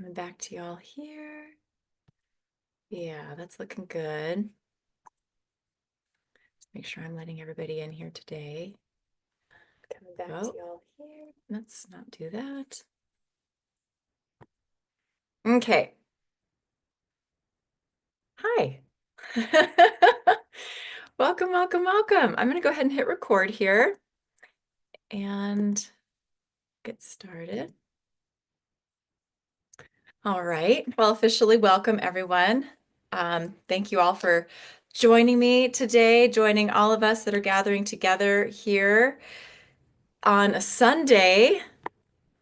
Coming back to y'all here. Yeah, that's looking good. Let's make sure I'm letting everybody in here today. Coming back to y'all here. Let's not do that. Okay. Hi. Welcome, welcome, welcome. I'm going to go ahead and hit record here and get started. All right. Well, officially welcome everyone. Thank you all for joining me today, joining all of us that are gathering together here on a Sunday.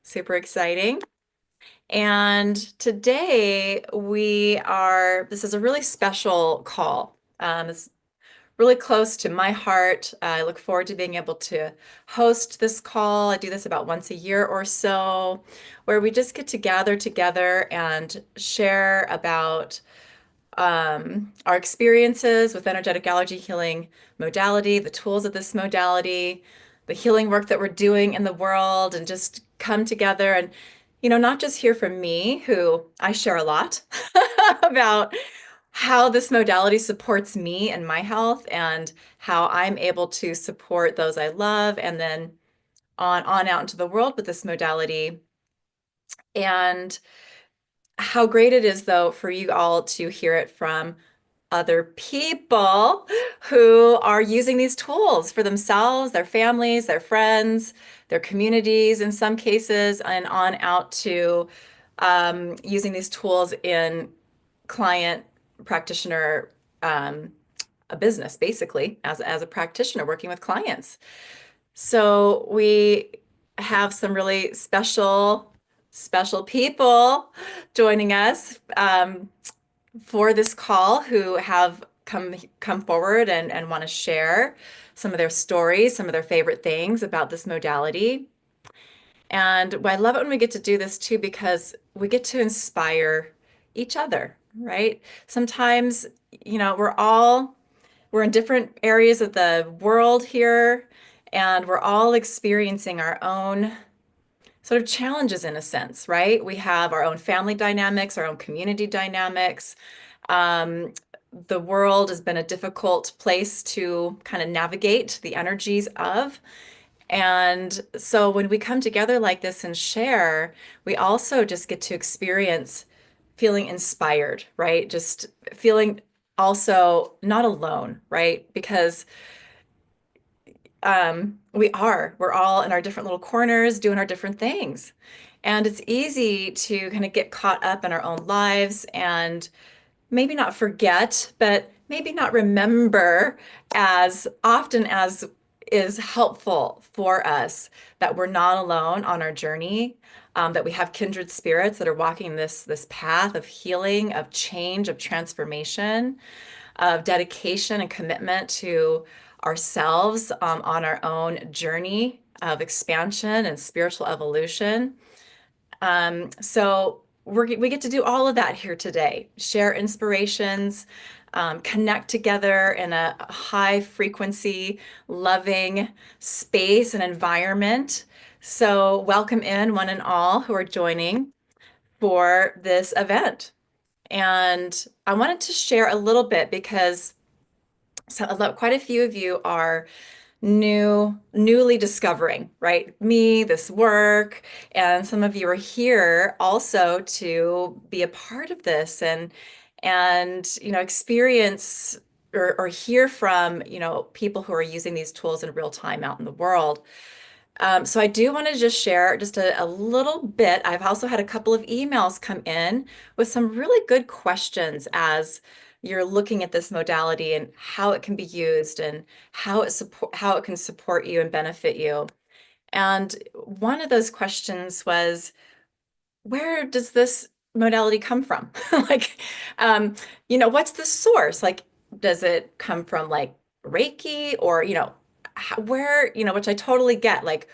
Super exciting. And today this is a really special call. It's really close to my heart. I look forward to being able to host this call. I do this about once a year or so, where we just get to gather together and share about our experiences with energetic allergy healing modality, the tools of this modality, the healing work that we're doing in the world, and just come together and, not just hear from me, who I share a lot about how this modality supports me and my health and how I'm able to support those I love, and then on out into the world with this modality. And how great it is, though, for you all to hear it from other people who are using these tools for themselves, their families, their friends, their communities in some cases, and on out to using these tools in client practitioner, a business, basically, as a practitioner working with clients. So we have some really special people joining us for this call who have come forward and want to share some of their stories, some of their favorite things about this modality. And I love it when we get to do this too, because we get to inspire each other, right? Sometimes, we're in different areas of the world here, and we're all experiencing our own sort of challenges in a sense, right? We have our own family dynamics, our own community dynamics. Um, the world has been a difficult place to kind of navigate the energies of. And so when we come together like this and share, we also just get to experience feeling inspired, right? Just feeling also not alone, right? Because we're all in our different little corners doing our different things. And it's easy to kind of get caught up in our own lives and maybe not forget, but maybe not remember as often as is helpful for us, that we're not alone on our journey, that we have kindred spirits that are walking this path of healing, of change, of transformation, of dedication and commitment to ourselves, on our own journey of expansion and spiritual evolution. So we get to do all of that here today, share inspirations, connect together in a high frequency, loving space and environment. So welcome in one and all who are joining for this event. And I wanted to share a little bit because quite a few of you are newly discovering, right? Me, this work, and some of you are here also to be a part of this and experience or hear from people who are using these tools in real time out in the world. So I do want to just share just a little bit. I've also had a couple of emails come in with some really good questions as you're looking at this modality and how it can be used and how it can support you and benefit you. And one of those questions was, where does this modality come from? Like, what's the source? Like, does it come from like Reiki or, where, which I totally get, like,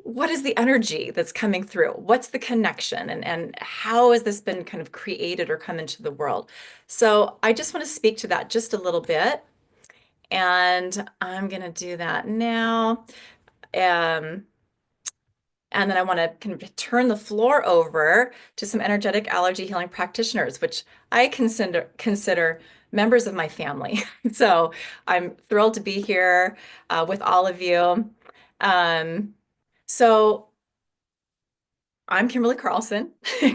what is the energy that's coming through? What's the connection? And how has this been kind of created or come into the world? So I just want to speak to that just a little bit. And I'm going to do that now. Um, And then I want to kind of turn the floor over to some energetic allergy healing practitioners, which I consider members of my family. So I'm thrilled to be here with all of you. Um, so I'm Kimberly Carlson,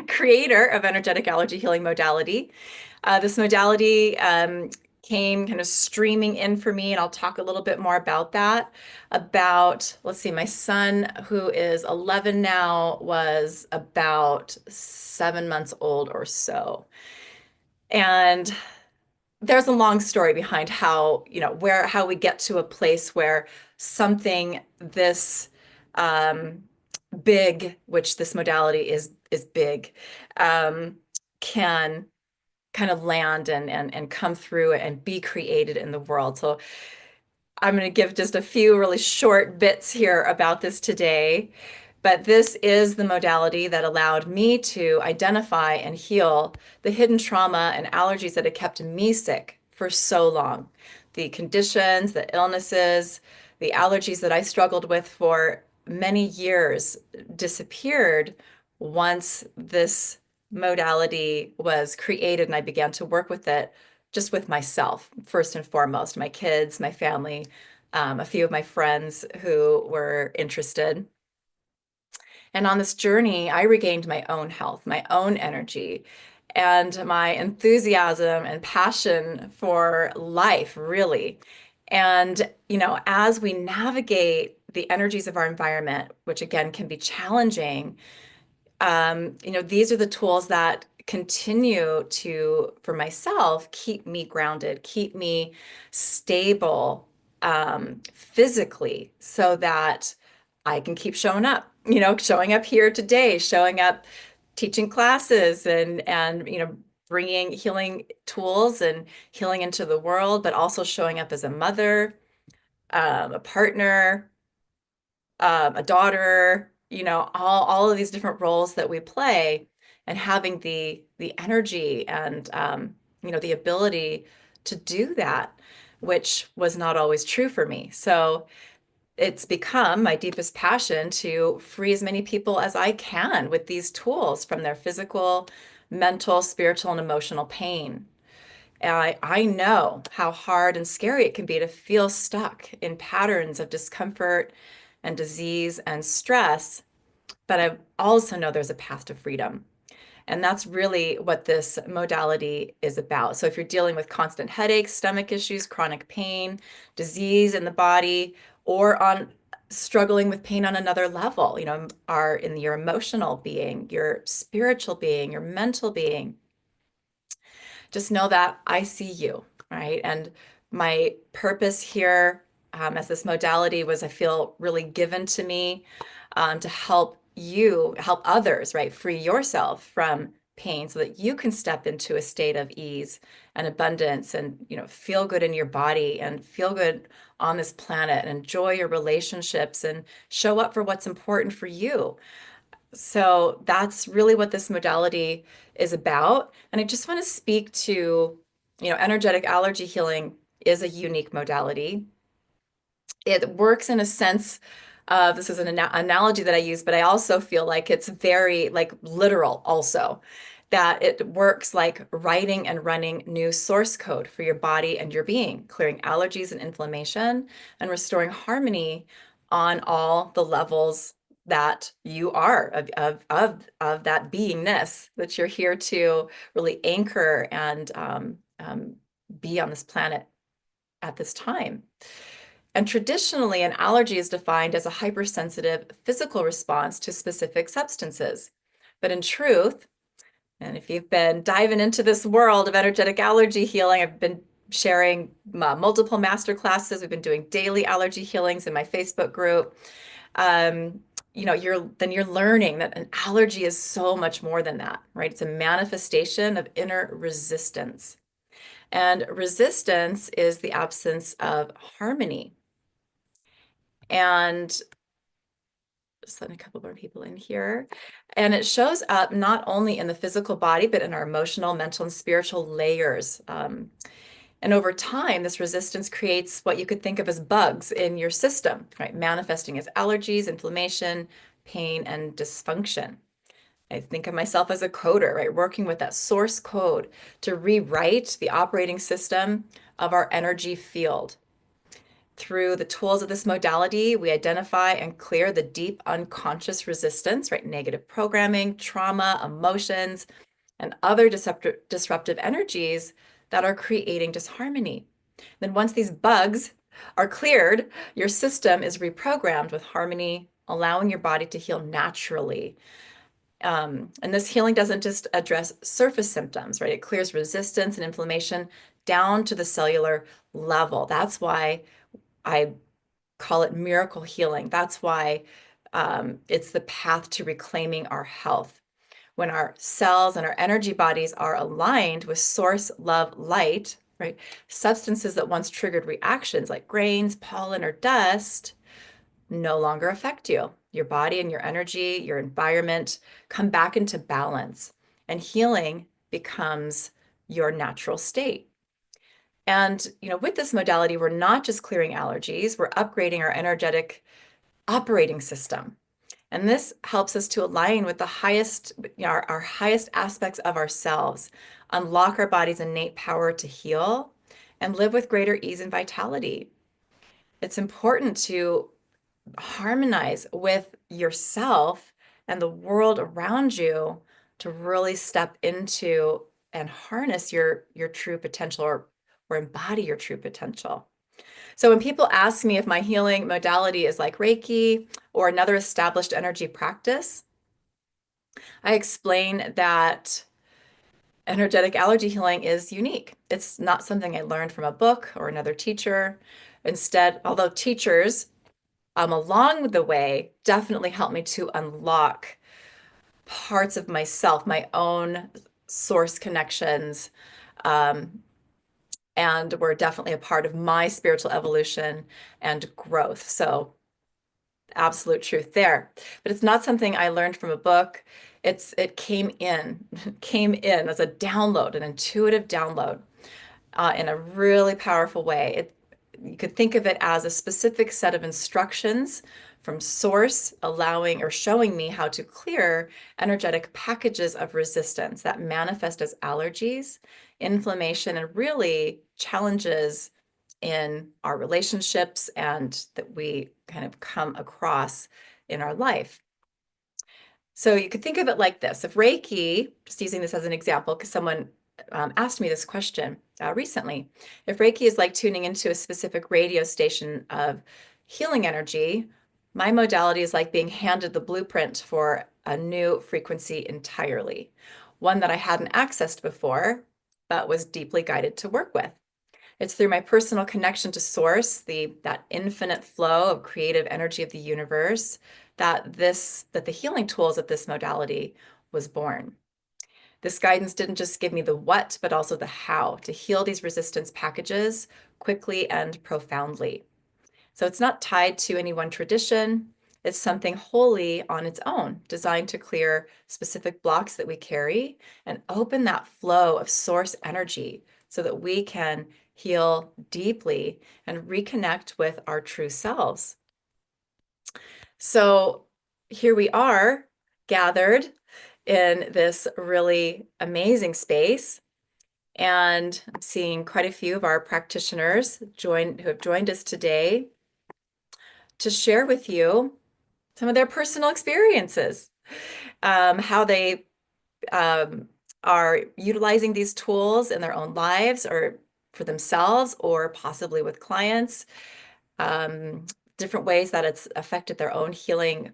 creator of Energetic Allergy Healing modality. This modality came kind of streaming in for me, and I'll talk a little bit more about that. Let's see, my son, who is 11 now, was about 7 months old or so. And there's a long story behind how we get to a place where something this um, big, which this modality is big, um, can kind of land and come through and be created in the world. So I'm going to give just a few really short bits here about this today. But this is the modality that allowed me to identify and heal the hidden trauma and allergies that had kept me sick for so long. The conditions, the illnesses, the allergies that I struggled with for many years disappeared once this modality was created and I began to work with it just with myself, first and foremost, my kids, my family, a few of my friends who were interested. And on this journey, I regained my own health, my own energy, and my enthusiasm and passion for life, really. And, as we navigate the energies of our environment, which again can be challenging, these are the tools that continue to, for myself, keep me grounded, keep me stable, physically, so that I can keep showing up here today, showing up, teaching classes and bringing healing tools and healing into the world, but also showing up as a mother, a partner, a daughter, all of these different roles that we play, and having the energy and the ability to do that, which was not always true for me. So it's become my deepest passion to free as many people as I can with these tools from their physical, mental, spiritual, and emotional pain. And I know how hard and scary it can be to feel stuck in patterns of discomfort and disease and stress, but I also know there's a path to freedom. And that's really what this modality is about. So if you're dealing with constant headaches, stomach issues, chronic pain, disease in the body, or on struggling with pain on another level, are in your emotional being, your spiritual being, your mental being, just know that I see you, right? And my purpose here, as this modality was, I feel, really given to me, to help others, right? Free yourself from pain so that you can step into a state of ease and abundance and, feel good in your body and feel good on this planet and enjoy your relationships and show up for what's important for you. So that's really what this modality is about. And I just want to speak to, energetic allergy healing is a unique modality. It works in a sense of, this is an analogy that I use, but I also feel like it's very like literal also, that it works like writing and running new source code for your body and your being, clearing allergies and inflammation and restoring harmony on all the levels that you are of that beingness that you're here to really anchor and be on this planet at this time. And traditionally, an allergy is defined as a hypersensitive physical response to specific substances. But in truth, and if you've been diving into this world of energetic allergy healing, I've been sharing multiple master classes. We've been doing daily allergy healings in my Facebook group. You're learning that an allergy is so much more than that, right? It's a manifestation of inner resistance. And resistance is the absence of harmony. And just letting a couple more people in here. And it shows up not only in the physical body, but in our emotional, mental, and spiritual layers. And over time, this resistance creates what you could think of as bugs in your system, right? Manifesting as allergies, inflammation, pain, and dysfunction. I think of myself as a coder, right? Working with that source code to rewrite the operating system of our energy field. Through the tools of this modality, we identify and clear the deep unconscious resistance, right? Negative programming, trauma, emotions, and other disruptive energies that are creating disharmony. Then once these bugs are cleared, your system is reprogrammed with harmony, allowing your body to heal naturally. And this healing doesn't just address surface symptoms, right? It clears resistance and inflammation down to the cellular level. That's why I call it miracle healing. That's why it's the path to reclaiming our health. When our cells and our energy bodies are aligned with source, love, light, right? Substances that once triggered reactions like grains, pollen, or dust no longer affect you. Your body and your energy, your environment come back into balance, and healing becomes your natural state. And, with this modality, we're not just clearing allergies, we're upgrading our energetic operating system. And this helps us to align with the highest, our highest aspects of ourselves, unlock our body's innate power to heal, and live with greater ease and vitality. It's important to harmonize with yourself and the world around you to really step into and harness your true potential, or embody your true potential. So when people ask me if my healing modality is like Reiki or another established energy practice, I explain that energetic allergy healing is unique. It's not something I learned from a book or another teacher. Instead, although teachers along the way definitely helped me to unlock parts of myself, my own source connections, um, and were definitely a part of my spiritual evolution and growth. So absolute truth there. But it's not something I learned from a book. It came in as a download, an intuitive download, in a really powerful way. You could think of it as a specific set of instructions from source, allowing or showing me how to clear energetic packages of resistance that manifest as allergies, inflammation, and really challenges in our relationships and that we kind of come across in our life. So you could think of it like this. If Reiki, just using this as an example, because someone asked me this question recently, if Reiki is like tuning into a specific radio station of healing energy, my modality is like being handed the blueprint for a new frequency entirely, one that I hadn't accessed before, but was deeply guided to work with. It's through my personal connection to source, that infinite flow of creative energy of the universe, that the healing tools of this modality was born. This guidance didn't just give me the what, but also the how to heal these resistance packages quickly and profoundly. So it's not tied to any one tradition. It's something wholly on its own, designed to clear specific blocks that we carry and open that flow of source energy so that we can heal deeply and reconnect with our true selves. So here we are gathered in this really amazing space. And I'm seeing quite a few of our practitioners who have joined us today to share with you some of their personal experiences, how they are utilizing these tools in their own lives or for themselves or possibly with clients, different ways that it's affected their own healing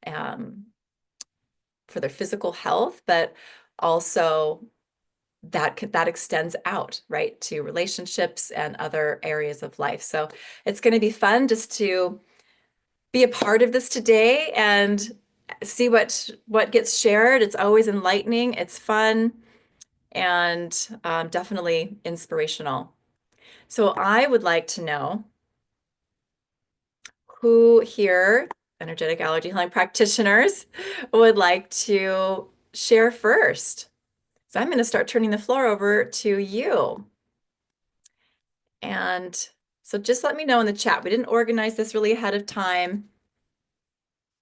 for their physical health, but also that extends out, right, to relationships and other areas of life. So it's going to be fun just to be a part of this today and see what gets shared. It's always enlightening, it's fun, and definitely inspirational. So I would like to know who here, energetic allergy healing practitioners, would like to share first. So I'm going to start turning the floor over to you. And so just let me know in the chat. We didn't organize this really ahead of time.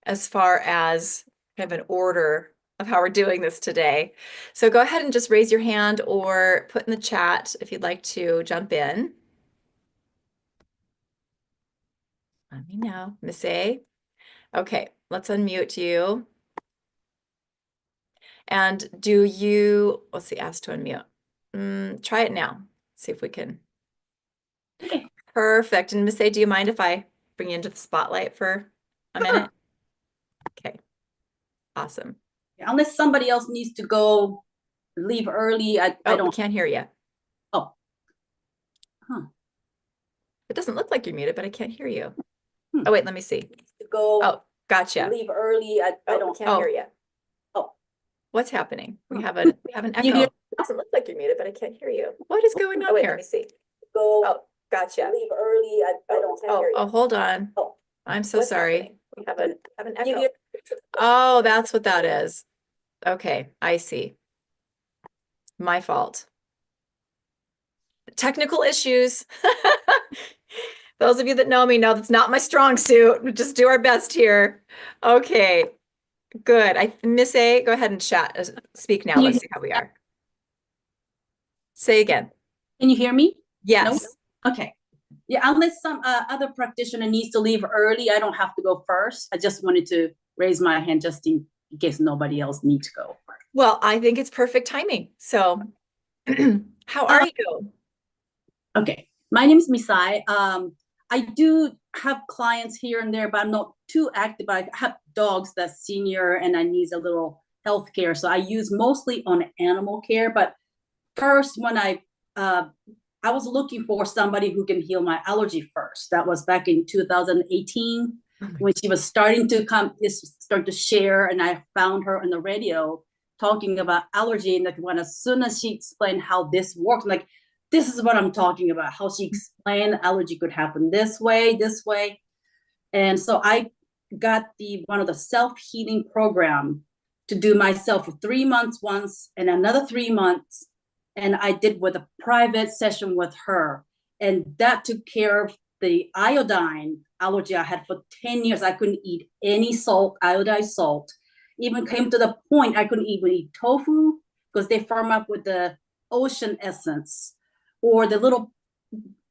as far as kind of an order of how we're doing this today. So go ahead and just raise your hand or put in the chat if you'd like to jump in. Let me know. Miss A. Okay, let's unmute you. And let's see, ask to unmute. Try it now. See if we can. Okay. Perfect. And Miss A, do you mind if I bring you into the spotlight for a minute? Okay. Awesome. Unless somebody else needs to go leave early, I We don't. can't hear you. Oh. Huh. It doesn't look like you're muted, but I can't hear you. Hmm. Oh, wait, let me see. To go. Oh, gotcha. Leave early. I don't. Can't hear you. Oh. What's happening? We have an echo. It doesn't look like you're muted, but I can't hear you. What is going on here? Let me see. Go. Oh, gotcha. Leave early. I don't. Hear you. Oh, hold on. Oh. I'm so sorry. Happening? We have an echo. Oh, that's what that is. Okay, I see. My fault. Technical issues. Those of you that know me know that's not my strong suit. We just do our best here. Okay, good. Miss A, go ahead and speak now. Let's see how we are. Say again. Can you hear me? Yes. No? Okay. Yeah, unless some other practitioner needs to leave early, I don't have to go first. I just wanted to raise my hand just in case nobody else needs to go. Well, I think it's perfect timing. So how are you? Okay. My name is Misai. I do have clients here and there, but I'm not too active. I have dogs that's senior and I need a little health care. So I use mostly on animal care. But first, when I was looking for somebody who can heal my allergy first. That was back in 2018 when she was starting to share, and I found her on the radio talking about allergy. And like as soon as she explained how this works, I'm like, this is what I'm talking about. How she explained allergy could happen this way. And so I got one of the self-healing program to do myself for 3 months once and another 3 months. And I did with a private session with her. And that took care of the iodine allergy I had for 10 years. I couldn't eat any salt, iodized salt. Even came to the point I couldn't even eat tofu because they firm up with the ocean essence or the little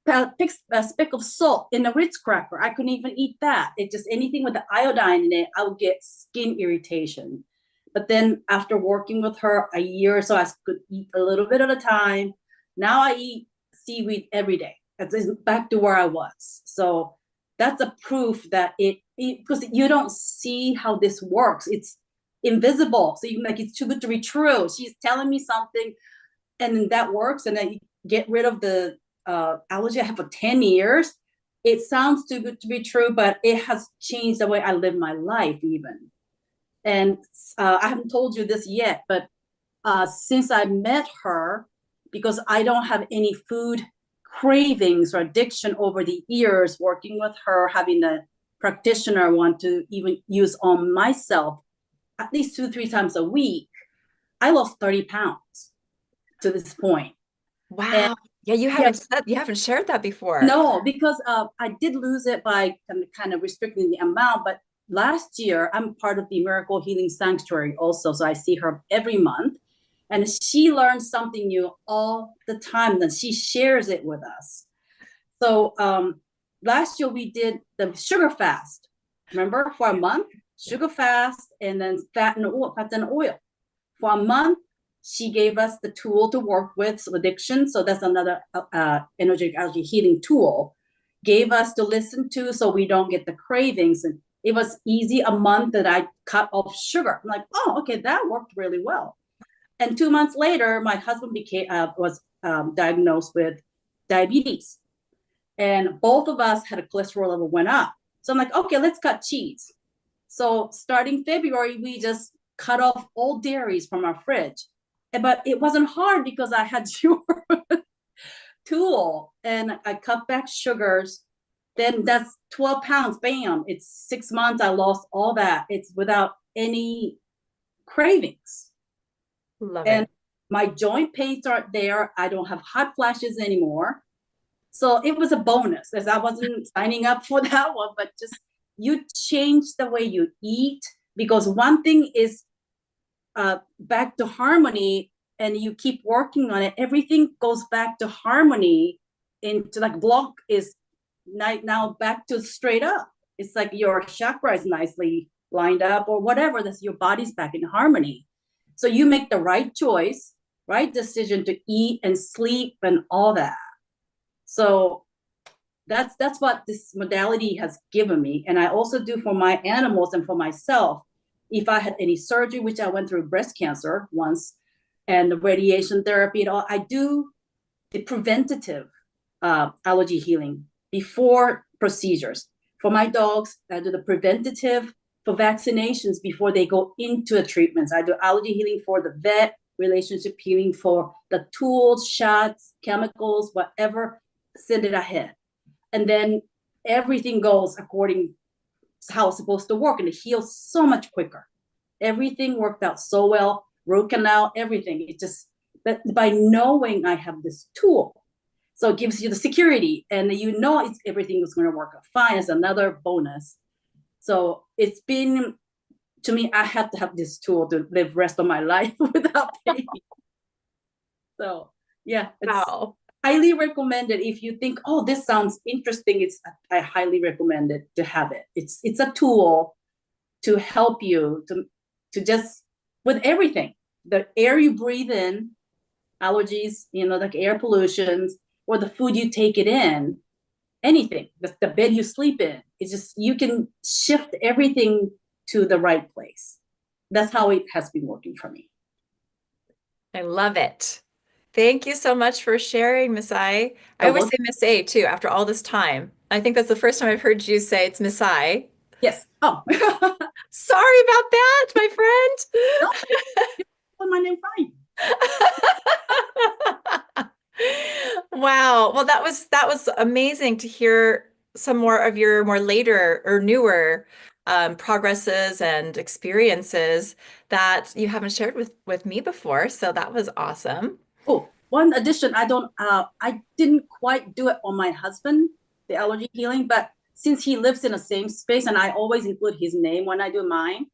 speck of salt in a Ritz cracker. I couldn't even eat that. It just anything with the iodine in it, I would get skin irritation. But then after working with her a year or so, I could eat a little bit at a time. Now I eat seaweed every day. It's back to where I was. So that's a proof that because you don't see how this works. It's invisible. So you like it's too good to be true. She's telling me something, and then that works, and then you get rid of the allergy I have for 10 years. It sounds too good to be true, but it has changed the way I live my life even. And I haven't told you this yet, but since I met her, because I don't have any food cravings or addiction over the years, working with her, having a practitioner want to even use on myself at least 2-3 times a week, I lost 30 pounds to this point. Wow. And yeah, you haven't shared that before. No, because I did lose it by kind of restricting the amount, but last year, I'm part of the Miracle Healing Sanctuary also, so I see her every month. And she learns something new all the time, and she shares it with us. So last year, we did the sugar fast. Remember, for a month, sugar fast, and then fat and oil. For a month, she gave us the tool to work with addiction. So that's another energetic allergy healing tool. Gave us to listen to so we don't get the cravings. And it was easy a month that I cut off sugar. I'm like, oh, okay, that worked really well. And 2 months later, my husband was diagnosed with diabetes. And both of us had a cholesterol level went up. So I'm like, okay, let's cut cheese. So starting February, we just cut off all dairies from our fridge. But it wasn't hard because I had your tool and I cut back sugars. Then that's 12 pounds, bam. It's 6 months. I lost all that. It's without any cravings. Love and it. My joint pains aren't there. I don't have hot flashes anymore. So it was a bonus as I wasn't signing up for that one, but just you change the way you eat, because one thing is back to harmony, and you keep working on it, everything goes back to harmony. Into like block is now back to straight up. It's like your chakra is nicely lined up or whatever. That's your body's back in harmony. So you make the right choice, right decision to eat and sleep and all that. So that's what this modality has given me. And I also do for my animals and for myself. If I had any surgery, which I went through breast cancer once, and the radiation therapy and all, I do the preventative allergy healing before procedures. For my dogs, I do the preventative for vaccinations before they go into the treatments. I do allergy healing for the vet, relationship healing for the tools, shots, chemicals, whatever, send it ahead. And then everything goes according to how it's supposed to work, and it heals so much quicker. Everything worked out so well, root canal, everything. It just, but by knowing I have this tool, so it gives you the security, and you know it's everything is going to work out fine. It's another bonus. So it's been, to me, I have to have this tool to live rest of my life without pain. So yeah, it's Wow. highly recommended. If you think, oh, this sounds interesting, it's, I highly recommend it to have it. It's a tool to help you to just with everything, the air you breathe in, allergies, like air pollutions, or the food you take it in, anything, the bed you sleep in. It's just, you can shift everything to the right place. That's how it has been working for me. I love it. Thank you so much for sharing, Miss I. I So always well, say Miss A too, after all this time. I think that's the first time I've heard you say it's Miss I. yes. Oh, Sorry about that, my no, my name fine. friend. Wow. Well, that was amazing to hear some more of your more later or newer progresses and experiences that you haven't shared with me before. So that was awesome. Oh, one addition, I didn't quite do it on my husband, the allergy healing, but since he lives in the same space and I always include his name when I do mine,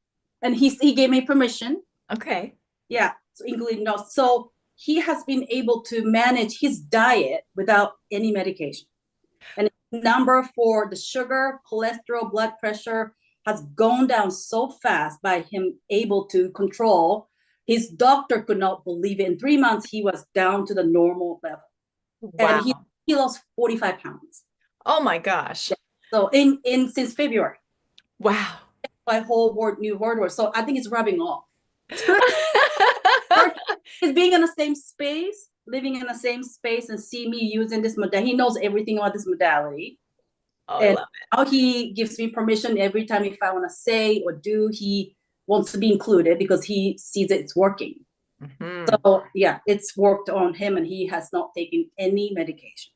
and he gave me permission. Okay. Yeah, so including no. So he has been able to manage his diet without any medication. And number for the sugar, cholesterol, blood pressure has gone down so fast by him able to control. His doctor could not believe it. In 3 months, he was down to the normal level, and he Wow. he lost 45 pounds. Oh my gosh. So in since February, Wow. my whole new word. So I think it's rubbing off. He's being in the same space, living in the same space, and see me using this modality. He knows everything about this modality. Oh, I And love now he gives me permission every time if I want to say or do, he wants to be included because he sees it's working. it. Hmm. So yeah, it's worked on him and he has not taken any medication.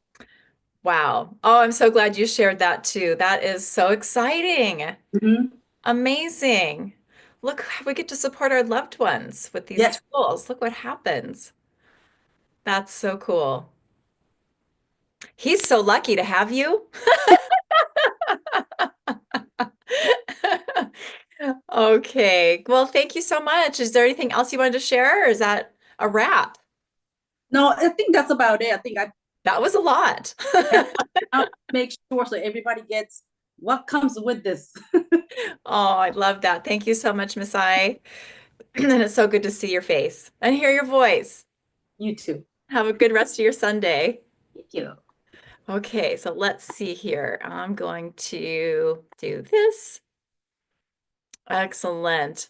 Wow. Oh, I'm so glad you shared that too. That is so exciting. Mm-hmm. Amazing. Look, we get to support our loved ones with these Yes. tools. Look what happens. That's so cool. He's so lucky to have you. Okay. Well, thank you so much. Is there anything else you wanted to share, or is that a wrap? No, I think that's about it. I think That was a lot. I'll make sure so everybody gets what comes with this. Oh, I love that. Thank you so much, Miss I. And it's so good to see your face and hear your voice. You too. Have a good rest of your Sunday. Thank you. Okay, so let's see here. I'm going to do this. Excellent.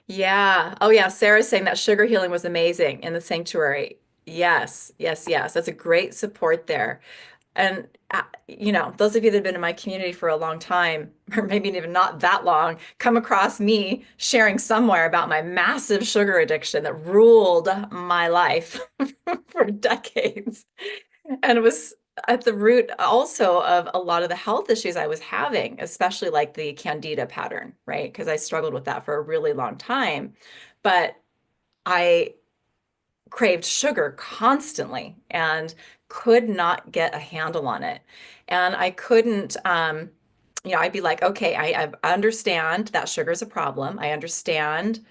Yeah. Oh, yeah. Sarah's saying that sugar healing was amazing in the sanctuary. Yes, yes, yes. That's a great support there. And, those of you that have been in my community for a long time, or maybe even not that long, come across me sharing somewhere about my massive sugar addiction that ruled my life for decades. And it was at the root also of a lot of the health issues I was having, especially like the candida pattern, right? Because I struggled with that for a really long time. But I craved sugar constantly and could not get a handle on it. And I couldn't. I'd be like, okay, I understand that sugar is a problem. I understand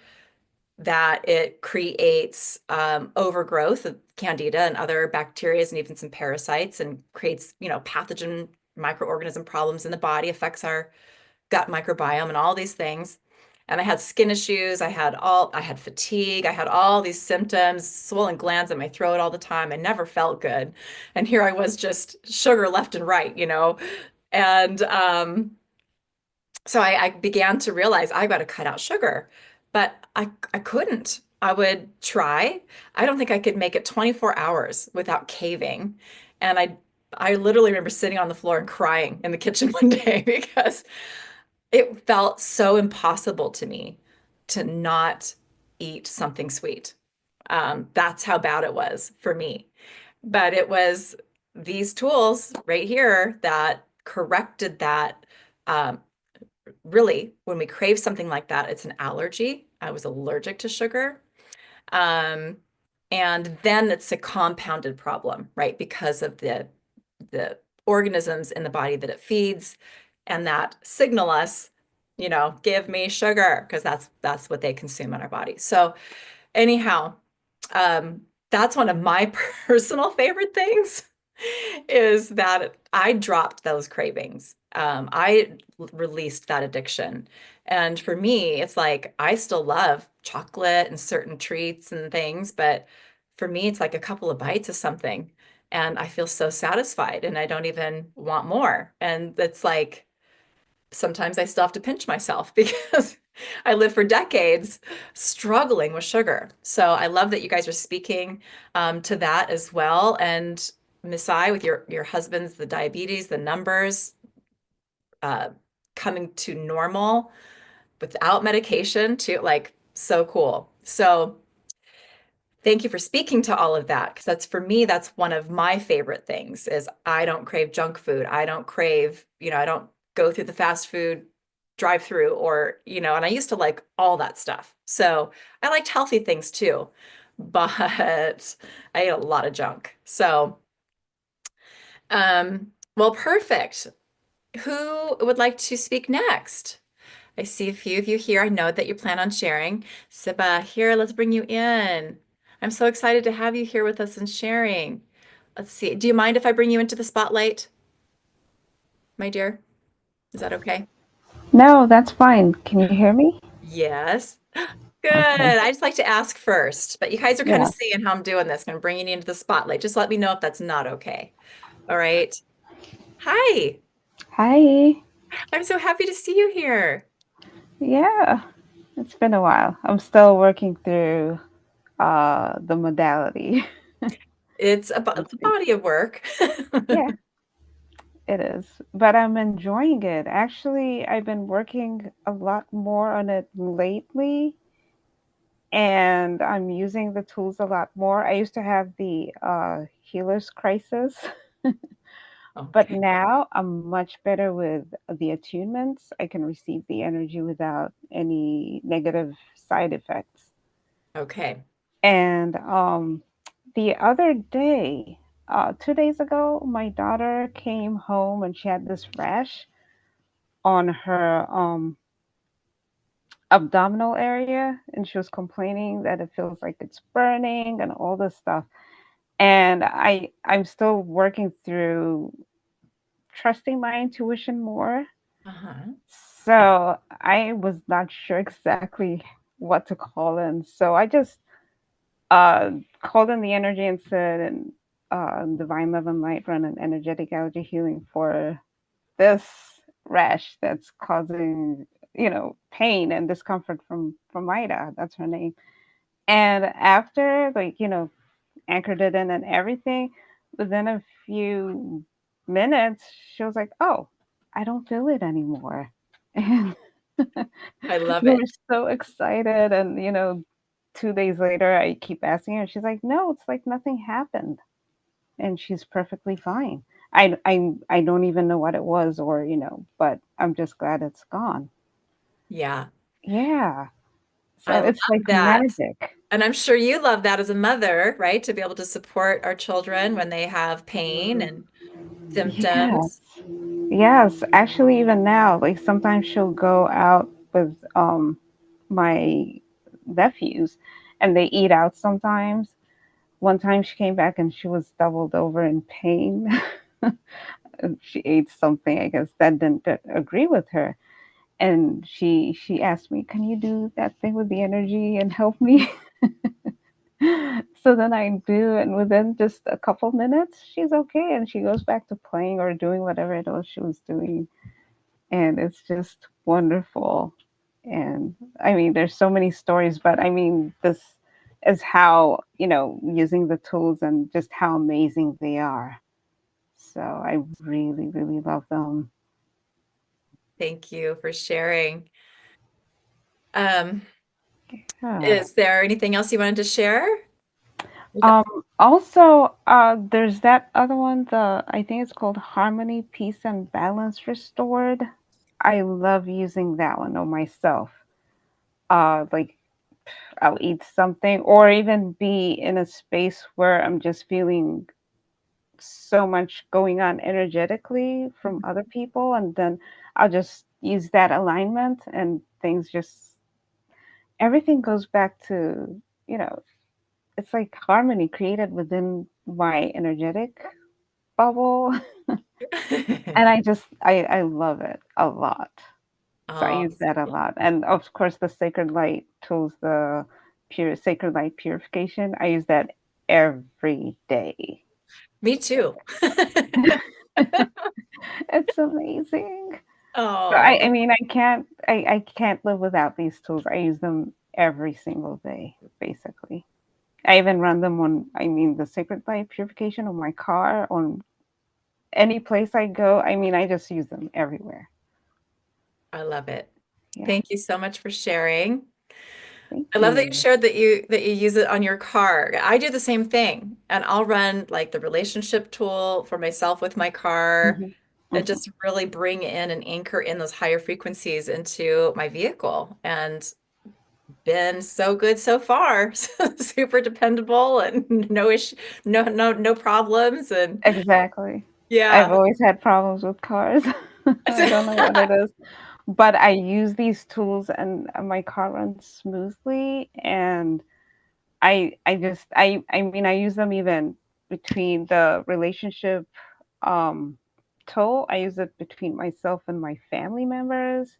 that it creates overgrowth of candida and other bacteria and even some parasites and creates, pathogen microorganism problems in the body, affects our gut microbiome and all these things. And I had skin issues, I had fatigue, I had all these symptoms, swollen glands in my throat all the time. I never felt good. And here I was just sugar left and right. And so I began to realize I got to cut out sugar, but I couldn't. I would try. I don't think I could make it 24 hours without caving. And I literally remember sitting on the floor and crying in the kitchen one day because it felt so impossible to me to not eat something sweet. That's how bad it was for me. But it was these tools right here that corrected that. Really, when we crave something like that, it's an allergy. I was allergic to sugar. Um, and then it's a compounded problem, right? Because of the organisms in the body that it feeds and that signal us, give me sugar, because that's what they consume in our body. So anyhow, that's one of my personal favorite things is that I dropped those cravings. I released that addiction. And for me, it's like I still love chocolate and certain treats and things, but for me, it's like a couple of bites of something. And I feel so satisfied and I don't even want more. And it's like sometimes I still have to pinch myself because I lived for decades struggling with sugar. So I love that you guys are speaking to that as well. And Misai, with your husband's the diabetes, the numbers uh, coming to normal without medication, to like so cool. So thank you for speaking to all of that because that's for me, that's one of my favorite things is I don't crave junk food. I don't crave, I don't go through the fast food drive through or, and I used to like all that stuff. So I liked healthy things too, but I ate a lot of junk. So, well, perfect. Who would like to speak next? I see a few of you here. I know that you plan on sharing. Siba, here, let's bring you in. I'm so excited to have you here with us and sharing. Let's see. Do you mind if I bring you into the spotlight, my dear? Is that okay? No, that's fine. Can you hear me? Yes. Good. Okay. I just like to ask first, but you guys are kind of Yeah. seeing how I'm doing this. I'm bringing you into the spotlight. Just let me know if that's not okay. All right. Hi. Hi. I'm so happy to see you here. Yeah. It's been a while. I'm still working through the modality. It's Let's a see. body of work. Yeah, it is. But I'm enjoying it. Actually, I've been working a lot more on it lately and I'm using the tools a lot more. I used to have the healer's crisis, but Okay. now I'm much better with the attunements. I can receive the energy without any negative side effects. Okay. And the other day, 2 days ago, my daughter came home and she had this rash on her abdominal area, and she was complaining that it feels like it's burning and all this stuff. And I'm still working through trusting my intuition more. Uh-huh. So I was not sure exactly what to call in. So I just uh, called in the energy and said, and divine love and light, run an energetic allergy healing for this rash that's causing, pain and discomfort from Ida. That's her name. And after, like, anchored it in and everything, within a few minutes, she was like, "Oh, I don't feel it anymore." And I love we were it. so excited. And, 2 days later, I keep asking her. She's like, "No, it's like nothing happened." And she's perfectly fine. I don't even know what it was, or, but I'm just glad it's gone. Yeah. Yeah. I So love it's like that. magic. And I'm sure you love that as a mother, right? To be able to support our children when they have pain and Yes. symptoms. Yes. Actually, even now, like sometimes she'll go out with my nephews and they eat out sometimes. One time she came back and she was doubled over in pain. And she ate something, I guess, that didn't agree with her. And she asked me, "Can you do that thing with the energy and help me?" So then I do, and within just a couple minutes, she's okay, and she goes back to playing or doing whatever it was she was doing, and it's just wonderful. And I mean, there's so many stories, but I mean, this is how, using the tools and just how amazing they are. So I really, really love them. Thank you for sharing. Um, Yeah. is there anything else you wanted to share? Was that- Um, Also, there's that other one, I think it's called Harmony, Peace, and Balance Restored. I love using that one on myself. Like I'll eat something or even be in a space where I'm just feeling so much going on energetically from other people, and then I'll just use that alignment and things just everything goes back to, you know, it's like harmony created within my energetic bubble. And I love it a lot. So I Oh, use that a lot. And of course the sacred light tools, the pure sacred light purification, I use that every day. me too. It's amazing. So I Oh, mean I can't live without these tools. I use them every single day, basically. I even run them on, I mean, the sacred light purification on my car, on any place I go. I mean, I just use them everywhere. I love it. Yeah. Thank you so much for sharing. Thank I love that you you. shared that you use it on your car. I do the same thing, and I'll run like the relationship tool for myself with my car Hmm. and Hmm. just really bring in and anchor in those higher frequencies into my vehicle. And been so good so far. Super dependable and no issue, no problems. And Exactly. I've yeah. always had problems with cars. I don't know what it is, but I use these tools and my car runs smoothly. And I mean, I use them even between the relationship um, tool. I use it between myself and my family members,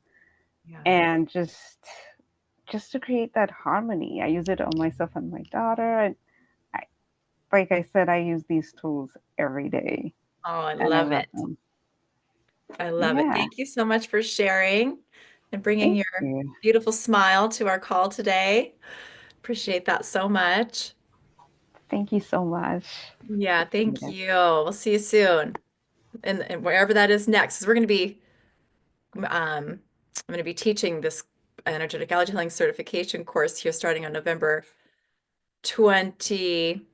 Yeah. and just to create that harmony. I use it on myself and my daughter. And I, like I said, I use these tools every day, Oh, I and I love love it. them. I love it. Yeah, Thank you so much for sharing and bringing thank your you. beautiful smile to our call today. Appreciate that so much. Thank you so much. Yeah, Appreciate thank it. you. We'll see you soon. And wherever that is next, 'cause we're going to be I'm going to be teaching this energetic allergy healing certification course here starting on November 20.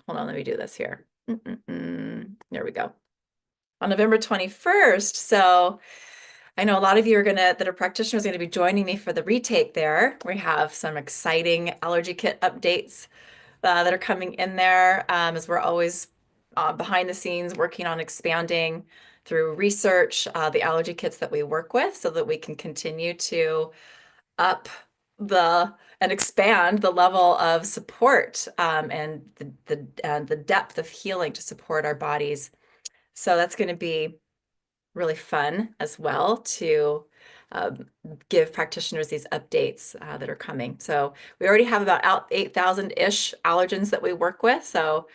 Hold on, let me do this here. There we go. On November 21st. So I know a lot of you that are practitioners are going to be joining me for the retake there. We have some exciting allergy kit updates that are coming in there, as we're always behind the scenes working on expanding through research the allergy kits that we work with so that we can continue to up and expand the level of support and the depth of healing to support our bodies. So that's going to be really fun as well to um, give practitioners these updates that are coming. So we already have about 8,000-ish allergens that we work with. So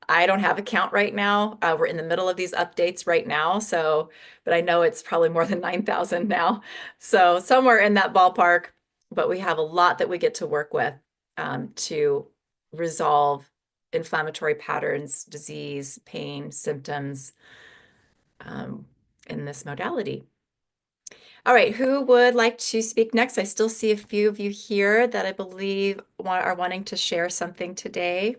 I don't have a count right now. We're in the middle of these updates right now. So, but I know it's probably more than 9,000 now. So somewhere in that ballpark, but we have a lot that we get to work with to resolve inflammatory patterns, disease, pain, symptoms, um, in this modality. All right, who would like to speak next? I still see a few of you here that I believe are wanting to share something today.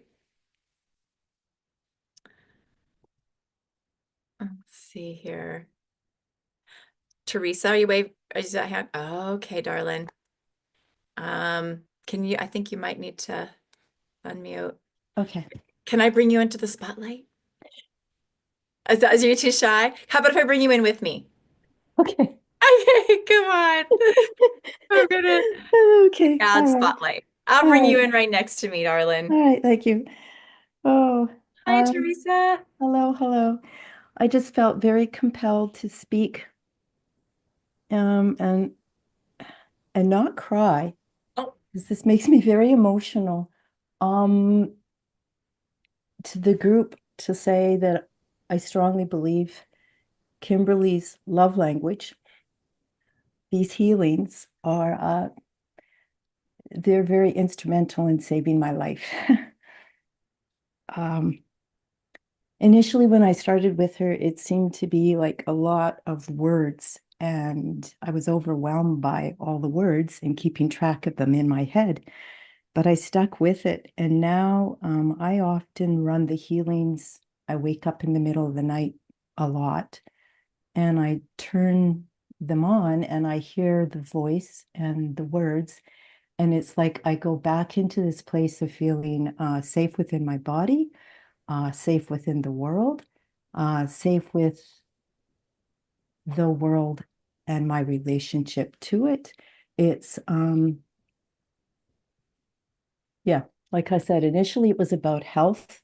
Let's see here. Teresa, are you is that hand? Okay, darling. I think you might need to unmute. Okay. Can I bring you into the spotlight? Is you too shy? How about if I bring you in with me? Okay. Okay, come on. I'm gonna Okay. add All right. spotlight. I'll All bring you right. in right next to me, darling. All right. Thank you. Oh, Hi, Teresa. hello, hello. I just felt very compelled to speak, and not cry, Oh, because this makes me very emotional. Um, to the group to say that I strongly believe Kimberly's love language, these healings are they're very instrumental in saving my life. Um, Initially, when I started with her, it seemed to be like a lot of words, and I was overwhelmed by all the words and keeping track of them in my head. But I stuck with it, and now I often run the healings. I wake up in the middle of the night a lot, and I turn them on, and I hear the voice and the words, and it's like I go back into this place of feeling safe within my body, safe within the world, safe with the world and my relationship to it. It's, yeah, like I said, initially it was about health.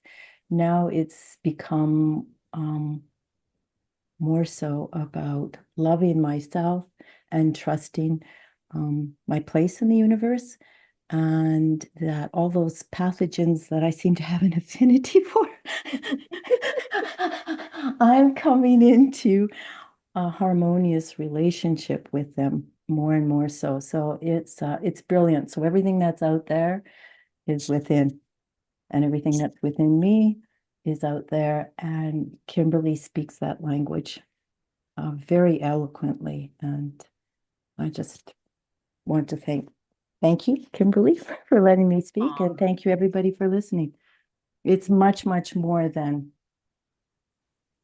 Now it's become more so about loving myself and trusting my place in the universe, and that all those pathogens that I seem to have an affinity for, I'm coming into a harmonious relationship with them more and more so. So it's brilliant. So everything that's out there is within, and everything that's within me is out there. And Kimberly speaks that language very eloquently. And I just want to thank you, Kimberly, for letting me speak, aw, and thank you everybody for listening. It's much, much more than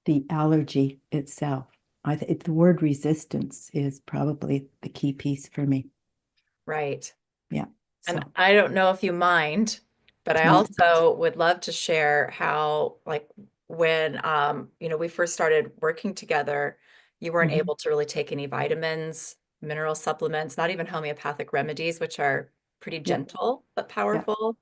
the allergy itself. The word resistance is probably the key piece for me. right. Yeah. And So, I don't know if you mind, but I no. also would love to share how, like, when we first started working together, you weren't Mhm. able to really take any vitamins, mineral supplements, not even homeopathic remedies, which are pretty Yeah. gentle but Yeah. powerful.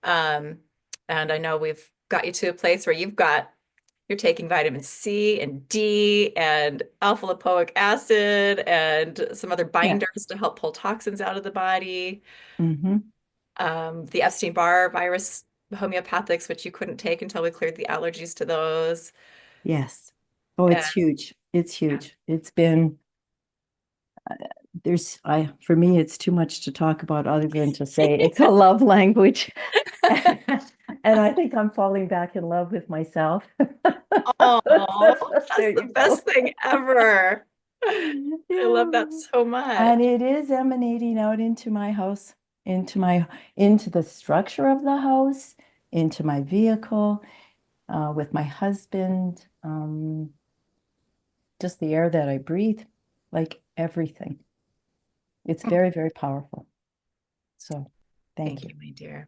Um, and I know we've got you to a place where you're taking vitamin C and D and alpha lipoic acid and some other Yeah. binders to help pull toxins out of the body. Hmm. The Epstein-Barr virus homeopathics, which you couldn't take until we cleared the allergies to those. Yes. Oh, And it's huge. It's yeah. huge. It's been for me, it's too much to talk about other than to say it's a love language. And I think I'm falling back in love with myself. Oh, that's There the you best go. thing ever. I love Yeah. that so much. And it is emanating out into my house, into the structure of the house, into my vehicle, with my husband, just the air that I breathe, like everything. It's very, very powerful. So thank Thank you. you, my dear.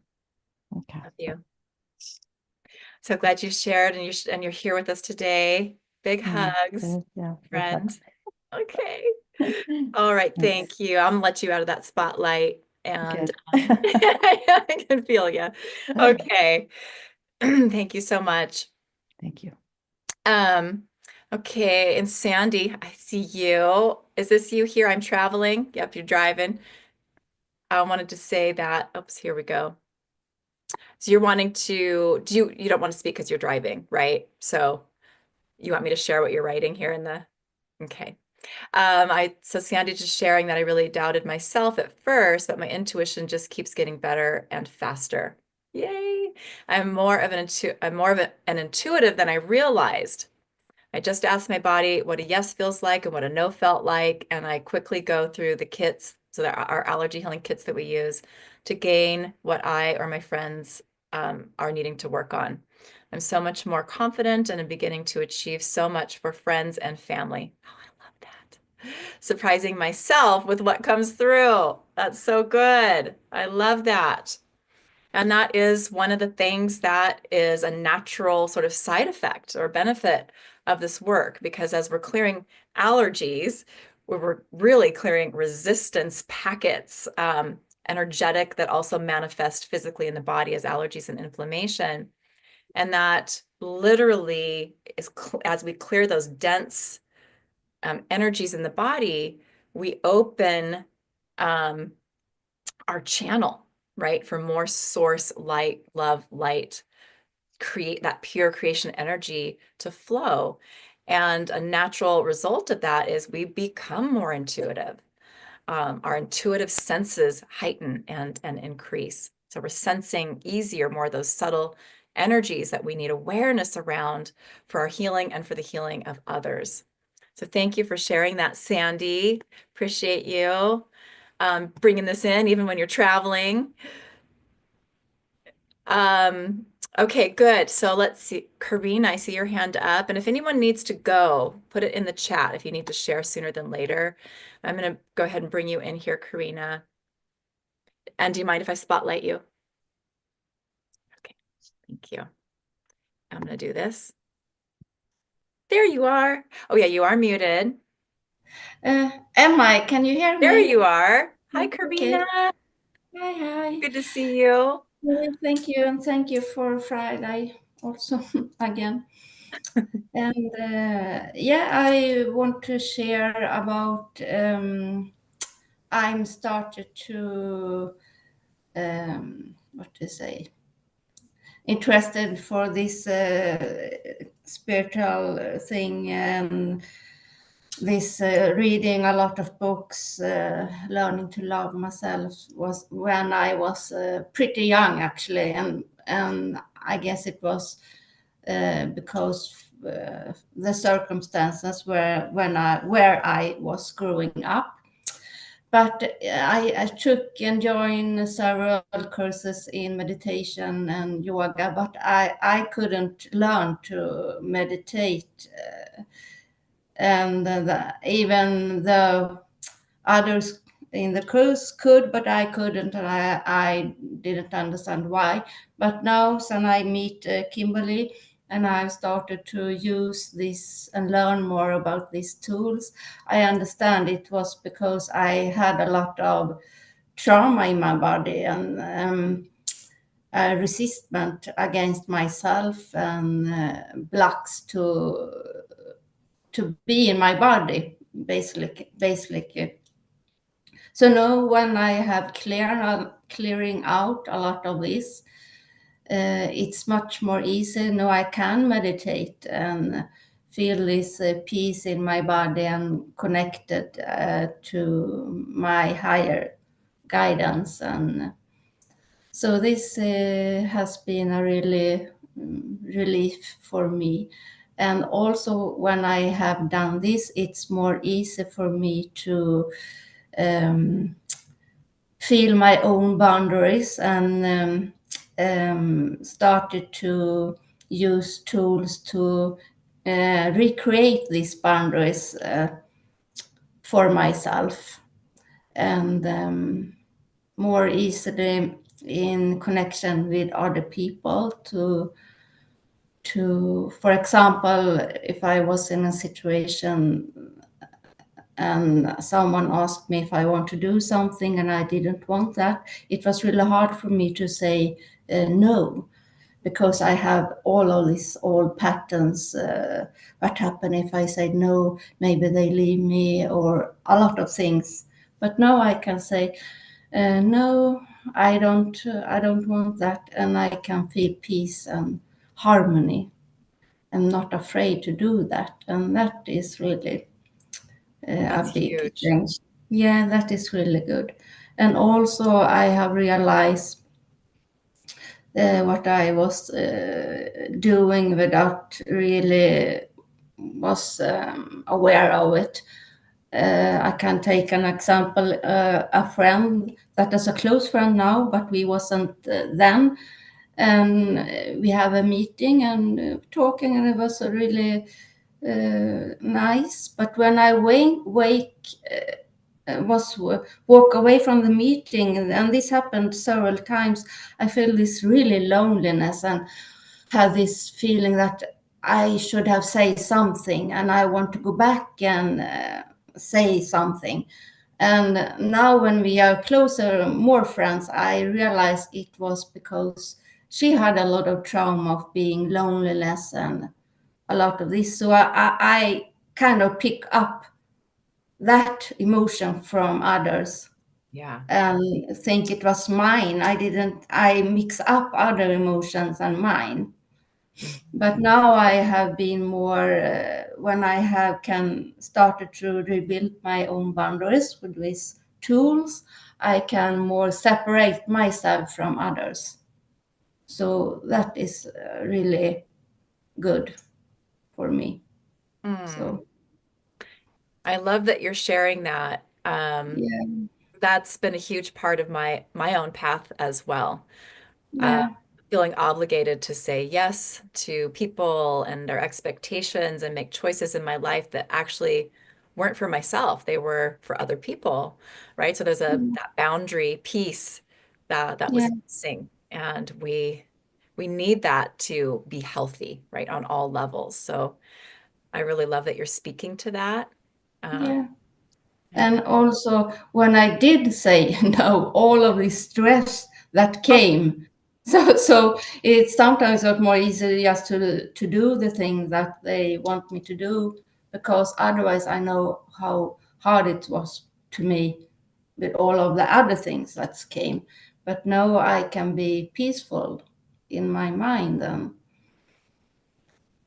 Okay. Love you. So glad you shared and you're here with us today. Big hugs, Yeah, big friend. hugs. Okay. All right, Thanks. thank you. I'm gonna let you out of that spotlight and Good. I can feel you. Okay. Thank you so much. Thank you. Um, okay, and Sandy, I see you. Is this you here? I'm traveling. Yep, you're driving. I wanted to say that. Oops, here we go. So you're wanting to you don't want to speak because you're driving, right? So you want me to share what you're writing here in the okay. So Sandy just sharing that I really doubted myself at first, but my intuition just keeps getting better and faster. Yay! I'm more of an intuitive than I realized. I just asked my body what a yes feels like and what a no felt like, and I quickly go through the kits, so there are allergy healing kits that we use to gain what I or my friends are needing to work on. I'm so much more confident and I'm beginning to achieve so much for friends and family. Oh, I love that. Surprising myself with what comes through. That's so good. I love that. And that is one of the things that is a natural sort of side effect or benefit of this work, because as we're clearing allergies, we're really clearing resistance packets, energetic, that also manifest physically in the body as allergies and inflammation. And that literally is, as we clear those dense energies in the body, we open our channel, right, for more source light, love, light, create that pure creation energy to flow. And a natural result of that is we become more intuitive. Our intuitive senses heighten and increase. So we're sensing easier more of those subtle energies that we need awareness around for our healing and for the healing of others. So thank you for sharing that, Sandy. Appreciate you bringing this in even when you're traveling. Okay, good. So let's see. Karina, I see your hand up. And if anyone needs to go, put it in the chat if you need to share sooner than later. I'm going to go ahead and bring you in here, Karina. And do you mind if I spotlight you? Okay, thank you. I'm going to do this. There you are. Oh, yeah, you are muted. Am I? Can you hear me? There you are. Hi, Okay. Karina. Hi. Good to see you. Thank you, and thank you for Friday also again. And yeah, I want to share about I'm started to what to say, interested for this spiritual thing, and this reading a lot of books, learning to love myself was when I was pretty young actually, and I guess it was because the circumstances where I was growing up. But I took and joined several courses in meditation and yoga, but I couldn't learn to meditate. And even the others in the course could, but I couldn't, and I didn't understand why. But now, since I meet Kimberly, and I started to use this and learn more about these tools, I understand it was because I had a lot of trauma in my body and resistment against myself and blocks to be in my body, basically. So now when I have clearing out a lot of this, it's much more easy. Now I can meditate and feel this peace in my body and connected to my higher guidance. And so this has been a really relief for me. And also when I have done this, it's more easy for me to feel my own boundaries and started to use tools to recreate these boundaries for myself, and more easily in connection with other people to, for example, if I was in a situation and someone asked me if I want to do something and I didn't want that, it was really hard for me to say no, because I have all of these old patterns. What happen if I say no? Maybe they leave me, or a lot of things. But now I can say no, I don't want that, and I can feel peace and harmony. I'm not afraid to do that, and that is really That's a big huge. change. Yeah, that is really good. And also I have realized what I was doing without really was aware of it. I can take an example, a friend that is a close friend now, but we wasn't then. And we have a meeting and talking, and it was really nice. But when I wake walk away from the meeting, and this happened several times. I feel this really loneliness and have this feeling that I should have said something, and I want to go back and say something. And now when we are closer, more friends, I realize it was because she had a lot of trauma of being loneliness and a lot of this. So I kind of pick up that emotion from others Yeah. and think it was mine. I mix up other emotions and mine. But now I have been more, when I have started to rebuild my own boundaries with these tools, I can more separate myself from others. So that is really good for me. So I love that you're sharing that. yeah, That's been a huge part of my own path as well. Uh, yeah, Feeling obligated to say yes to people and their expectations and make choices in my life that actually weren't for myself. They were for other people, right? So there's that boundary piece that yeah, was missing, and we need that to be healthy, right, on all levels. So I really love that you're speaking to that. Um, yeah. and And also, when I did say no, all of the stress that oh, came. So it's sometimes not more easy just to do the thing that they want me to do, because otherwise I know how hard it was to me with all of the other things that came. But now I can be peaceful in my mind, and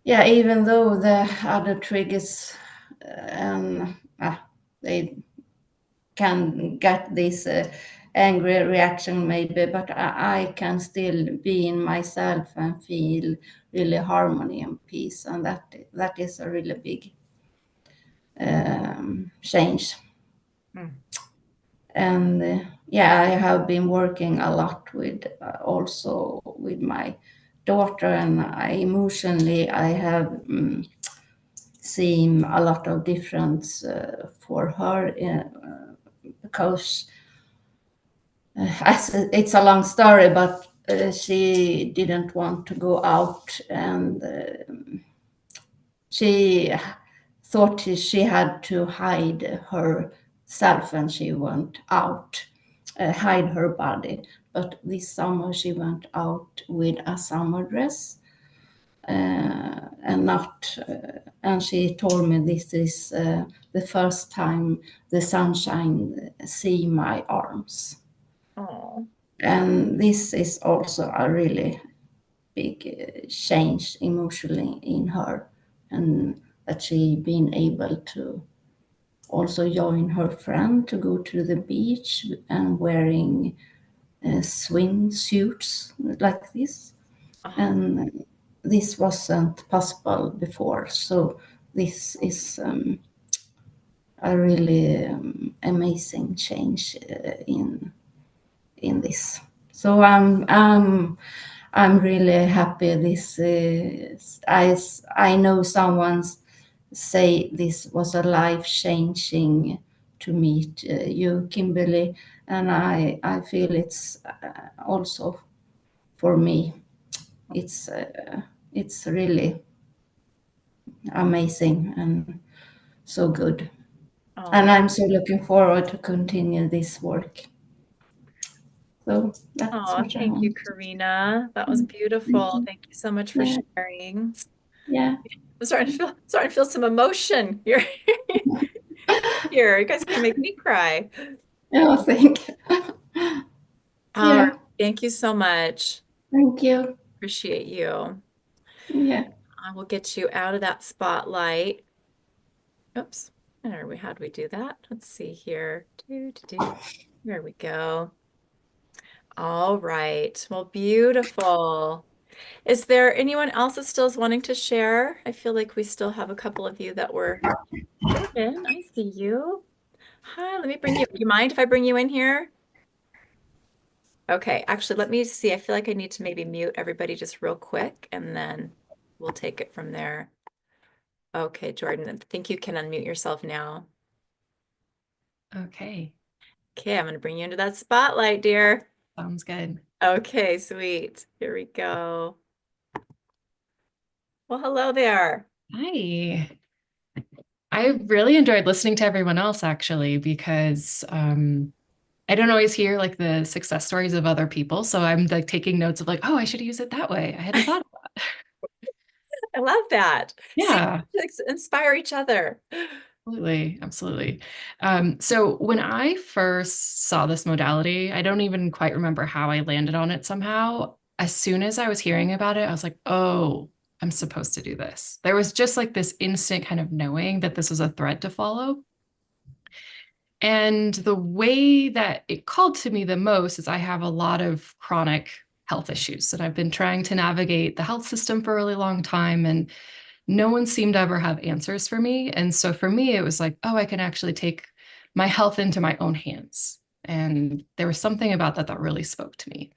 yeah, even though the other triggers they can get this angry reaction maybe, but I can still be in myself and feel really harmony and peace, and that is a really big change. mm, And yeah, I have been working a lot with also with my daughter, and I have seen a lot of difference for her because it's a long story, but she didn't want to go out, and she thought she had to hide herself when she went out, hide her body. But this summer she went out with a summer dress, and not. And she told me this is the first time the sunshine see my arms. oh, And this is also a really big change emotionally in her, and that she been able to also join her friend to go to the beach and wearing swimsuits like this. oh, And this wasn't possible before. So this is a really amazing change in this. So I'm really happy. This is, I know someone say this was a life changing to meet you, Kimberly, and I feel it's also for me. It's really amazing and so good, and oh. I'm so looking forward to continue this work. So that's Oh, what I thank you, want. Karina. That was Thank beautiful. you. Thank you so much for Yeah, sharing. yeah. I'm starting to feel some emotion. You're here. You guys can make me cry. Oh, thank you. All right. Yeah, Thank you so much. thank you. Appreciate you. Yeah. I will get you out of that spotlight. Oops. How do we do that? Let's see here. There we go. All right. Well, beautiful. Is there anyone else that still is wanting to share? I feel like we still have a couple of you that were Jordan. I see you. Hi, let me bring you. You mind if I bring you in here? Okay, actually, let me see. I feel like I need to maybe mute everybody just real quick, and then we'll take it from there. Okay, Jordan, I think you can unmute yourself now. Okay. Okay, I'm going to bring you into that spotlight, dear. Sounds good. Okay, sweet. Here we go. Well, hello there. Hi. I really enjoyed listening to everyone else actually because I don't always hear like the success stories of other people. So I'm like taking notes of like, oh, I should use it that way. I hadn't thought of that. I love that. See, Yeah. let's inspire each other. Absolutely, absolutely. So when I first saw this modality, I don't even quite remember how I landed on it somehow. As soon as I was hearing about it, I was like, oh, I'm supposed to do this. There was just like this instant kind of knowing that this was a thread to follow. And the way that it called to me the most is I have a lot of chronic health issues, and I've been trying to navigate the health system for a really long time. And no one seemed to ever have answers for me. And so for me, it was like, oh, I can actually take my health into my own hands. And there was something about that that really spoke to me.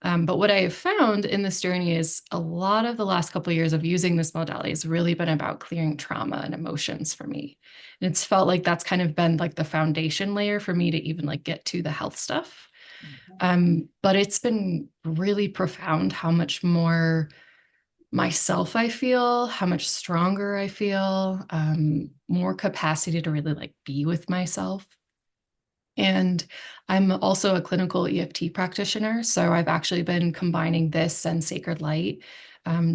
But what I have found in this journey is a lot of the last couple of years of using this modality has really been about clearing trauma and emotions for me. And it's felt like that's kind of been like the foundation layer for me to even like get to the health stuff. But it's been really profound how much more myself I feel, how much stronger I feel, more capacity to really like be with myself. And I'm also a clinical EFT practitioner. So I've actually been combining this and sacred light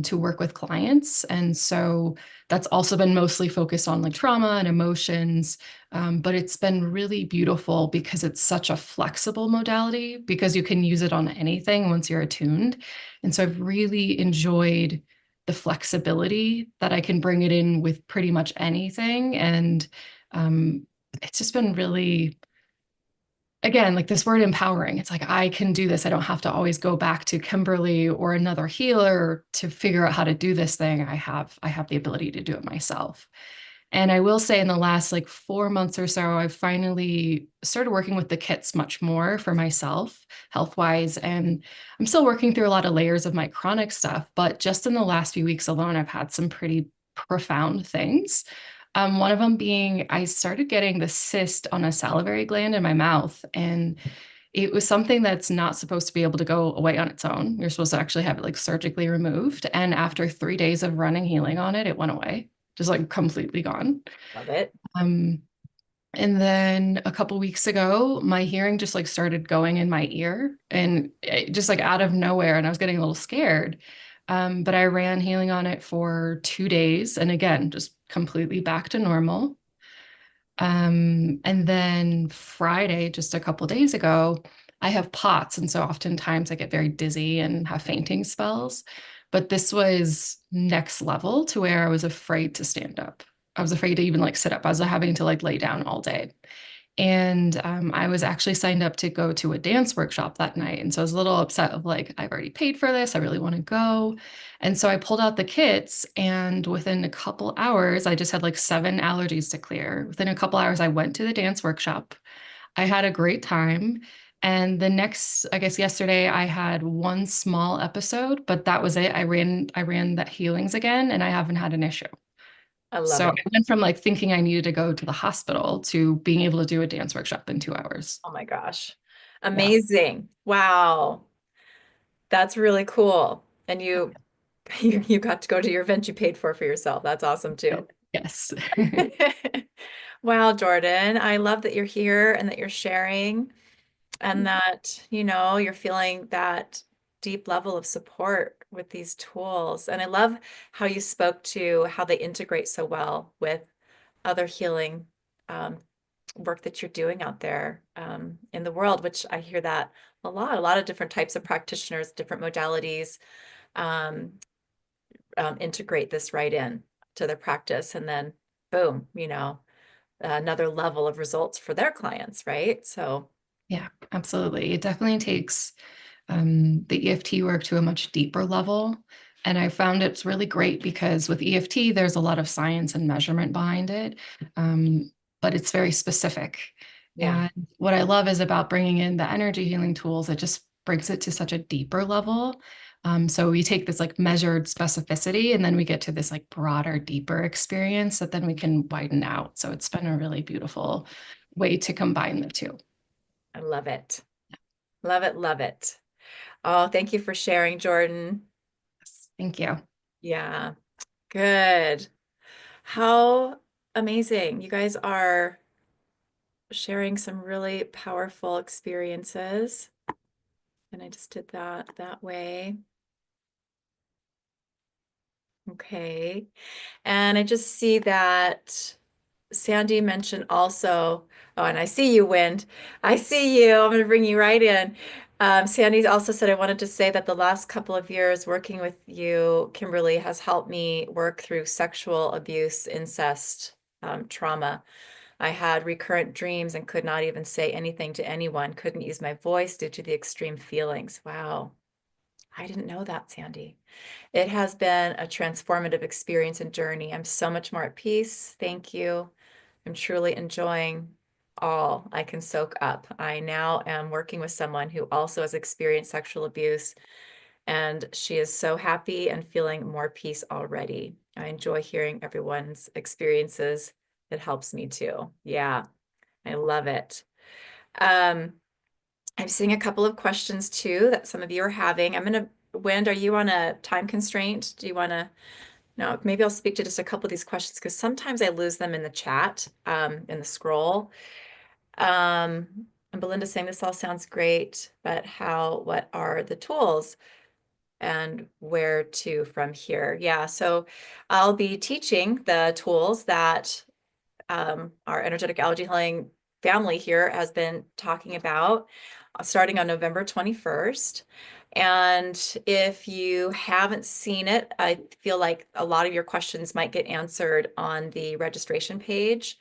to work with clients. And so that's also been mostly focused on like trauma and emotions. But it's been really beautiful because it's such a flexible modality because you can use it on anything once you're attuned. And so I've really enjoyed the flexibility that I can bring it in with pretty much anything. And it's just been really, again, like this word empowering. It's like, I can do this. I don't have to always go back to Kimberly or another healer to figure out how to do this thing. I have the ability to do it myself. And I will say in the last like 4 months or so, I've finally started working with the kits much more for myself, health-wise. And I'm still working through a lot of layers of my chronic stuff, but just in the last few weeks alone, I've had some pretty profound things. One of them being I started getting the cyst on a salivary gland in my mouth. And it was something that's not supposed to be able to go away on its own. You're supposed to actually have it like surgically removed. And after 3 days of running healing on it, it went away, just like completely gone. Love it. Um, and then a couple weeks ago, my hearing just like started going in my ear and just like out of nowhere. And I was getting a little scared. But I ran healing on it for 2 days. And again, just completely back to normal. And then Friday, just a couple days ago, I have POTS. And so oftentimes I get very dizzy and have fainting spells. But this was next level to where I was afraid to stand up. I was afraid to even like sit up. I was having to like lay down all day. And I was actually signed up to go to a dance workshop that night. And so I was a little upset of like, I've already paid for this. I really want to go. And so I pulled out the kits, and within a couple hours, I just had like 7 allergies to clear. Within a couple hours, I went to the dance workshop. I had a great time. And the next, I guess yesterday, I had one small episode, but that was it. I ran that healings again, and I haven't had an issue. I love So it. I went from like thinking I needed to go to the hospital to being able to do a dance workshop in 2 hours. Oh my gosh. Yeah. Amazing. Wow. That's really cool. And you got to go to your event you paid for yourself. That's awesome too. Yes. Wow, Jordan, I love that you're here and that you're sharing and that, you're feeling that deep level of support with these tools. And I love how you spoke to how they integrate so well with other healing work that you're doing out there in the world, which I hear that a lot of different types of practitioners, different modalities um, integrate this right in to their practice. And then boom, another level of results for their clients, right? So Yeah, absolutely. It definitely takes the EFT work to a much deeper level. And I found it's really great because with EFT, there's a lot of science and measurement behind it, but it's very specific. yeah. And what I love is about bringing in the energy healing tools, it just brings it to such a deeper level. So we take this like measured specificity and then we get to this like broader, deeper experience that then we can widen out. So it's been a really beautiful way to combine the two. I love it. Love it, love it. Oh, thank you for sharing, Jordan. Thank you. Yeah, good. How amazing. You guys are sharing some really powerful experiences. And I just did that way. Okay. And I just see that Sandy mentioned also, oh, and I see you, Wind. I see you. I'm going to bring you right in. Sandy also said, I wanted to say that the last couple of years working with you, Kimberly, has helped me work through sexual abuse, incest, trauma. I had recurrent dreams and could not even say anything to anyone, couldn't use my voice due to the extreme feelings. Wow. I didn't know that, Sandy. It has been a transformative experience and journey. I'm so much more at peace. Thank you. I'm truly enjoying all I can soak up. I now am working with someone who also has experienced sexual abuse, and she is so happy and feeling more peace already. I enjoy hearing everyone's experiences. It helps me too. Yeah, I love it. I'm seeing a couple of questions too that some of you are having. Wind, are you on a time constraint? Do you want to? No, maybe I'll speak to just a couple of these questions because sometimes I lose them in the chat, in the scroll. And Belinda's saying this all sounds great, but what are the tools and where to from here? Yeah, so I'll be teaching the tools that our energetic allergy healing family here has been talking about starting on November 21st. And if you haven't seen it, I feel like a lot of your questions might get answered on the registration page,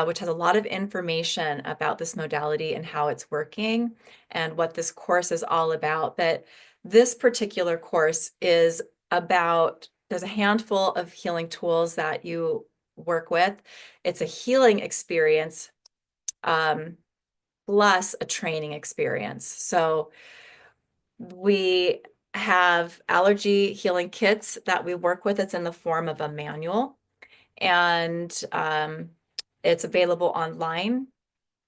which has a lot of information about this modality and how it's working and what this course is all about. But this particular course is about, there's a handful of healing tools that you work with. It's a healing experience plus a training experience. So we have allergy healing kits that we work with. It's in the form of a manual, and it's available online,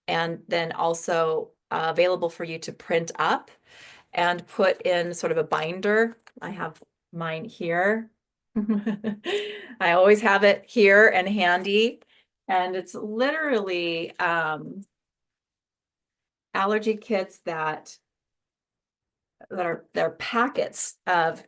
and then also available for you to print up and put in sort of a binder. I have mine here. I always have it here and handy. And it's literally allergy kits that they're packets of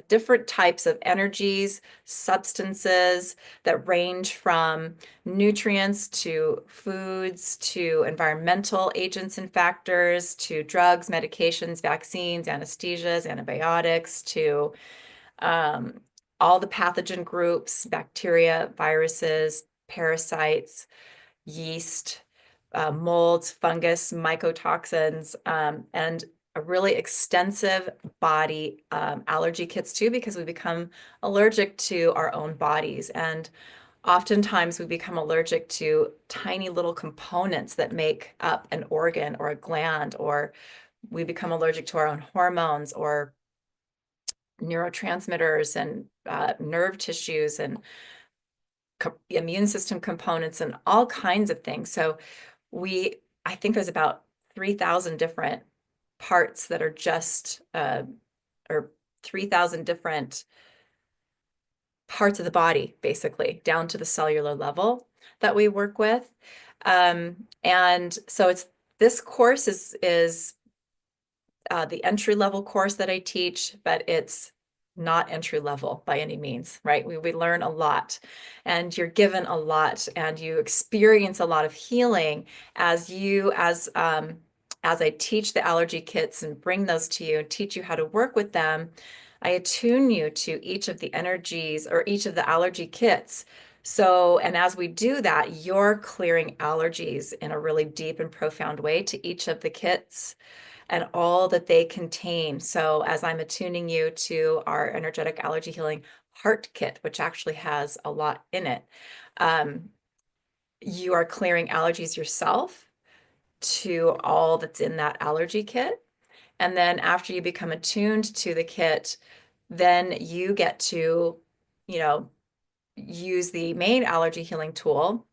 different types of energies, substances that range from nutrients to foods to environmental agents and factors to drugs, medications, vaccines, anesthesias, antibiotics, to all the pathogen groups, bacteria, viruses, parasites, yeast, molds, fungus, mycotoxins, and a really extensive body allergy kits too, because we become allergic to our own bodies. And oftentimes we become allergic to tiny little components that make up an organ or a gland, or we become allergic to our own hormones or neurotransmitters and nerve tissues and immune system components and all kinds of things. So I think there's about 3,000 different parts that are just, or 3,000 different parts of the body, basically, down to the cellular level that we work with. And so this course is the entry level course that I teach, but it's not entry level by any means, right? We learn a lot, and you're given a lot, and you experience a lot of healing as I teach the allergy kits and bring those to you and teach you how to work with them. I attune you to each of the energies or each of the allergy kits. So, and as we do that, you're clearing allergies in a really deep and profound way to each of the kits and all that they contain. So as I'm attuning you to our energetic allergy healing heart kit, which actually has a lot in it, you are clearing allergies yourself to all that's in that allergy kit. And then after you become attuned to the kit, then you get to, use the main allergy healing tool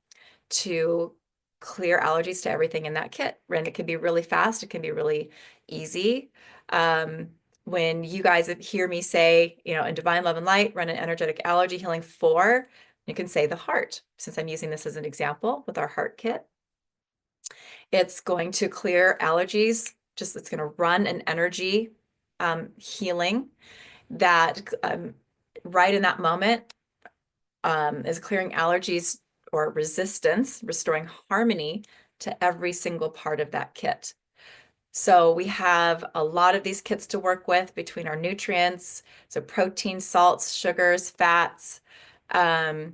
to clear allergies to everything in that kit. And it can be really fast. It can be really easy. When you guys hear me say, in Divine Love and Light, run an energetic allergy healing for, you can say the heart, since I'm using this as an example with our heart kit. It's going to clear allergies. It's going to run an energy healing that right in that moment is clearing allergies or resistance, restoring harmony to every single part of that kit. So we have a lot of these kits to work with between our nutrients, so protein, salts, sugars, fats. I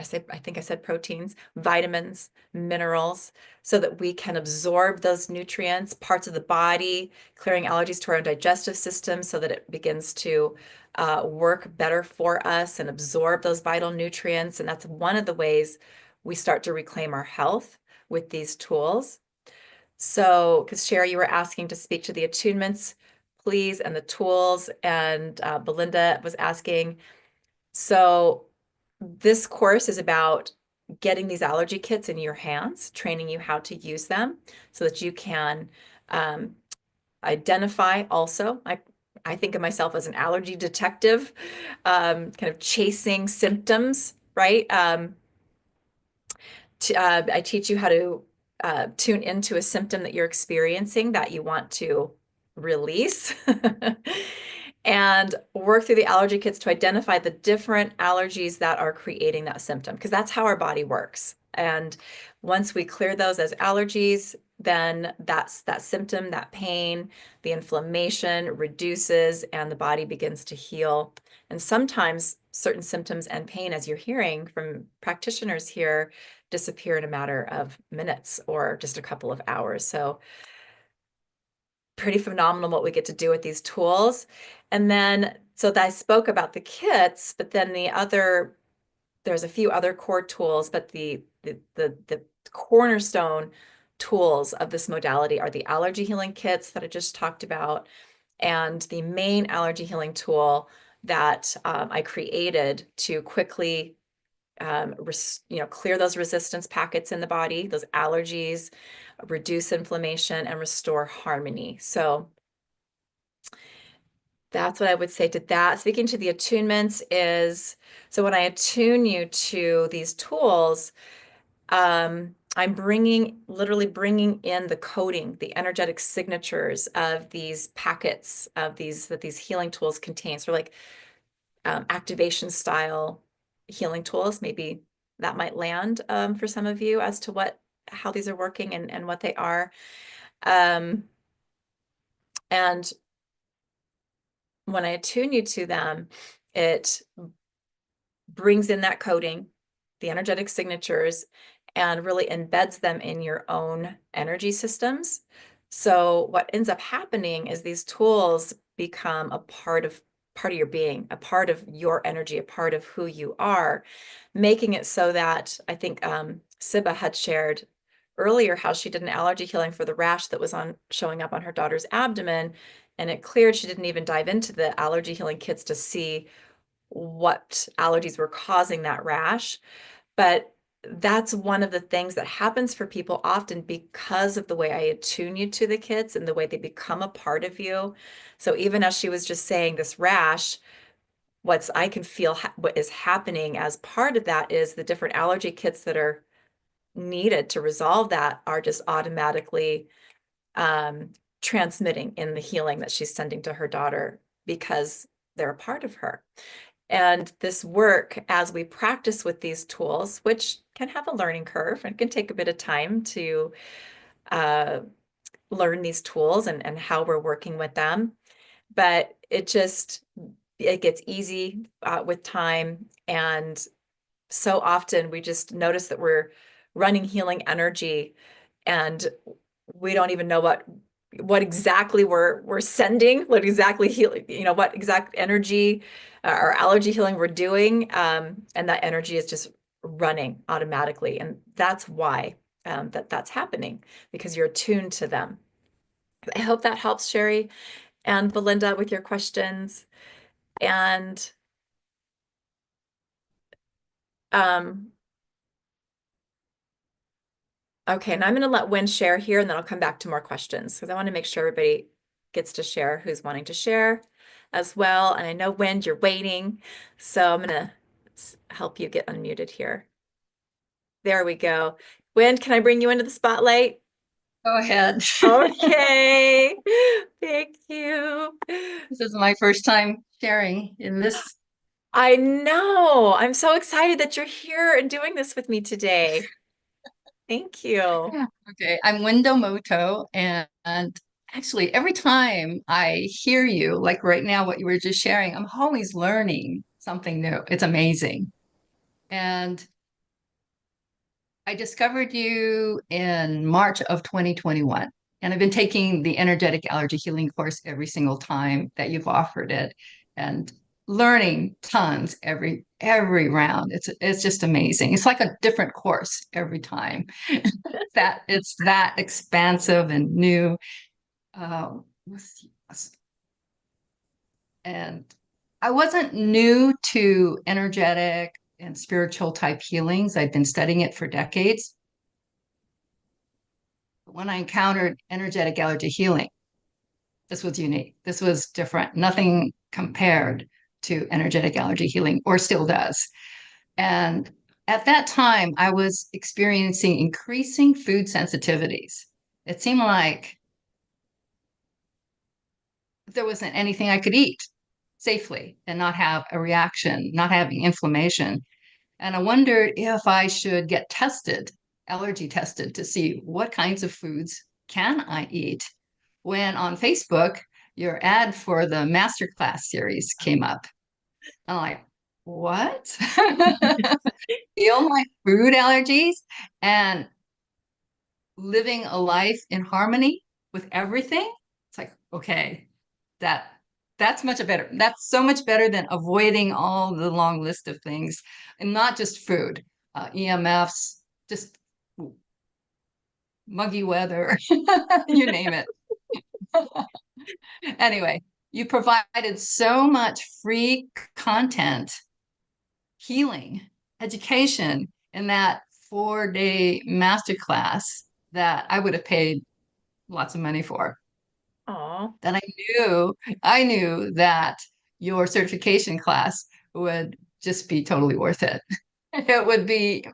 think I said proteins, vitamins, minerals, so that we can absorb those nutrients, parts of the body, clearing allergies to our own digestive system so that it begins to work better for us and absorb those vital nutrients. And that's one of the ways we start to reclaim our health with these tools. So, because Sherry, you were asking to speak to the attunements, please, and the tools, and Belinda was asking. So this course is about getting these allergy kits in your hands, training you how to use them so that you can identify also. I think of myself as an allergy detective, kind of chasing symptoms, right? I teach you how to tune into a symptom that you're experiencing that you want to release and work through the allergy kits to identify the different allergies that are creating that symptom, because that's how our body works. And once we clear those as allergies, then that's that symptom, that pain, the inflammation reduces and the body begins to heal. And sometimes certain symptoms and pain, as you're hearing from practitioners here, disappear in a matter of minutes or just a couple of hours. So pretty phenomenal what we get to do with these tools. And then, so that I spoke about the kits, but then there's a few other core tools, but the cornerstone tools of this modality are the allergy healing kits that I just talked about, and the main allergy healing tool that I created to quickly clear those resistance packets in the body, those allergies, reduce inflammation, and restore harmony. So that's what I would say to that. Speaking to the attunements is, so when I attune you to these tools, I'm literally bringing in the coding, the energetic signatures of these packets that these healing tools contain. So like activation style healing tools, maybe that might land for some of you as to how these are working and what they are. And when I attune you to them, it brings in that coding, the energetic signatures, and really embeds them in your own energy systems. So what ends up happening is these tools become a part of your being, a part of your energy, a part of who you are, making it so that I think Siba had shared earlier how she did an allergy healing for the rash that was showing up on her daughter's abdomen, and it cleared. She didn't even dive into the allergy healing kits to see what allergies were causing that rash. But that's one of the things that happens for people often because of the way I attune you to the kits and the way they become a part of you. So even as she was just saying this rash, I can feel what is happening as part of that is the different allergy kits that are needed to resolve that are just automatically transmitting in the healing that she's sending to her daughter because they're a part of her. And this work, as we practice with these tools, which can have a learning curve and can take a bit of time to learn these tools and how we're working with them, but it gets easy with time. And so often we just notice that we're running healing energy and we don't even know what exactly we're sending, what exactly healing, what exact energy or allergy healing we're doing, and that energy is just running automatically, and that's why that's happening, because you're attuned to them. I hope that helps, Sherry and Belinda, with your questions. And Okay, and I'm going to let Wynn share here, and then I'll come back to more questions because I want to make sure everybody gets to share who's wanting to share as well. And I know, Wynn, you're waiting, so I'm going to help you get unmuted here. There we go. Wynn, can I bring you into the spotlight? Go ahead. Okay, thank you. This is my first time sharing in this. I know. I'm so excited that you're here and doing this with me today. Thank you. Okay, I'm Window Moto, and actually every time I hear you, like right now, what you were just sharing, I'm always learning something new. It's amazing. And I discovered you in March of 2021, and I've been taking the Energetic Allergy Healing course every single time that you've offered it, and learning tons every round. It's just amazing. It's like a different course every time. That it's that expansive and new. And I wasn't new to energetic and spiritual type healings. I'd been studying it for decades. But when I encountered energetic allergy healing, this was unique. This was different. Nothing compared to energetic allergy healing, or still does. And at that time, I was experiencing increasing food sensitivities. It seemed like there wasn't anything I could eat safely and not have a reaction, not having inflammation. And I wondered if I should get tested, allergy tested, to see what kinds of foods can I eat. When on Facebook, your ad for the masterclass series came up. I'm like, what? Feel my food allergies and living a life in harmony with everything. It's like, okay, that's much better. That's so much better than avoiding all the long list of things, and not just food, EMFs, just muggy weather, you name it. Anyway, you provided so much free content, healing, education in that 4-day masterclass that I would have paid lots of money for. Aw. Then I knew that your certification class would just be totally worth it. It would be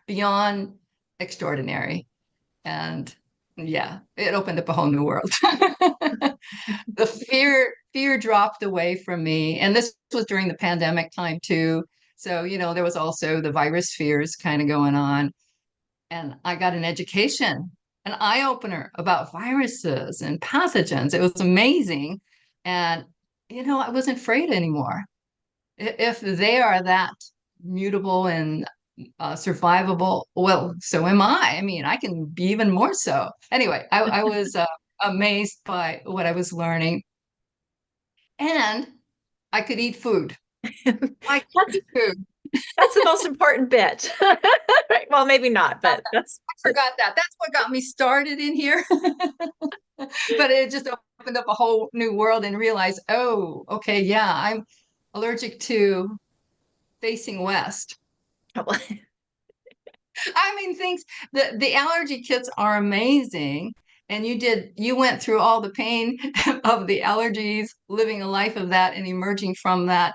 beyond extraordinary. And yeah, it opened up a whole new world. The fear dropped away from me. And this was during the pandemic time too. So, there was also the virus fears kind of going on. And I got an education, an eye opener about viruses and pathogens. It was amazing. And, I wasn't afraid anymore. If they are that mutable and survivable, well, so am I. I mean, I can be even more so. Anyway, I was amazed by what I was learning. And I could eat food. I could eat food. That's the most important bit. Right. Well, maybe not, but that's. I forgot that. That's what got me started in here. But it just opened up a whole new world and realized, oh, okay, yeah, I'm allergic to facing west. I mean, the allergy kits are amazing. And you went through all the pain of the allergies, living a life of that and emerging from that,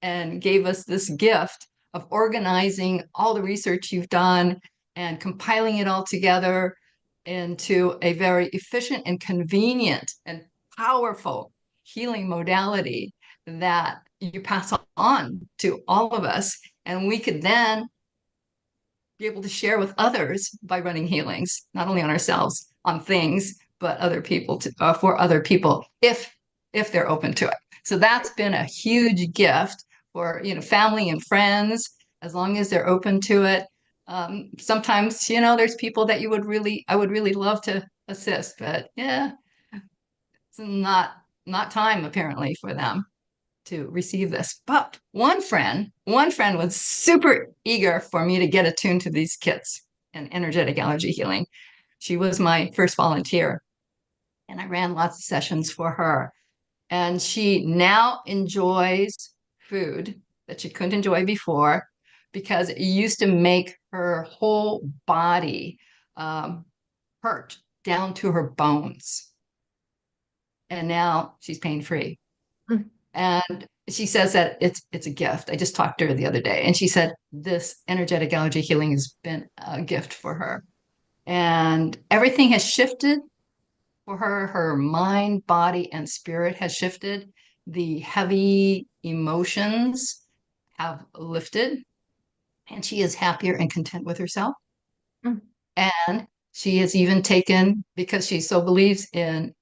and gave us this gift of organizing all the research you've done and compiling it all together into a very efficient and convenient and powerful healing modality that you pass on to all of us. And we could then be able to share with others by running healings, not only on ourselves, on things, but other people for other people, if they're open to it. So that's been a huge gift for family and friends, as long as they're open to it. Sometimes there's people that I would really love to assist, but yeah, it's not time apparently for them to receive this. But one friend was super eager for me to get attuned to these kits and energetic allergy healing. She was my first volunteer, and I ran lots of sessions for her. And she now enjoys food that she couldn't enjoy before, because it used to make her whole body hurt down to her bones. And now she's pain-free. And she says that it's a gift. I just talked to her the other day, and she said this energetic allergy healing has been a gift for her. And everything has shifted for her. Her mind, body, and spirit has shifted. The heavy emotions have lifted, and she is happier and content with herself. Mm. And she has even taken, because she so believes in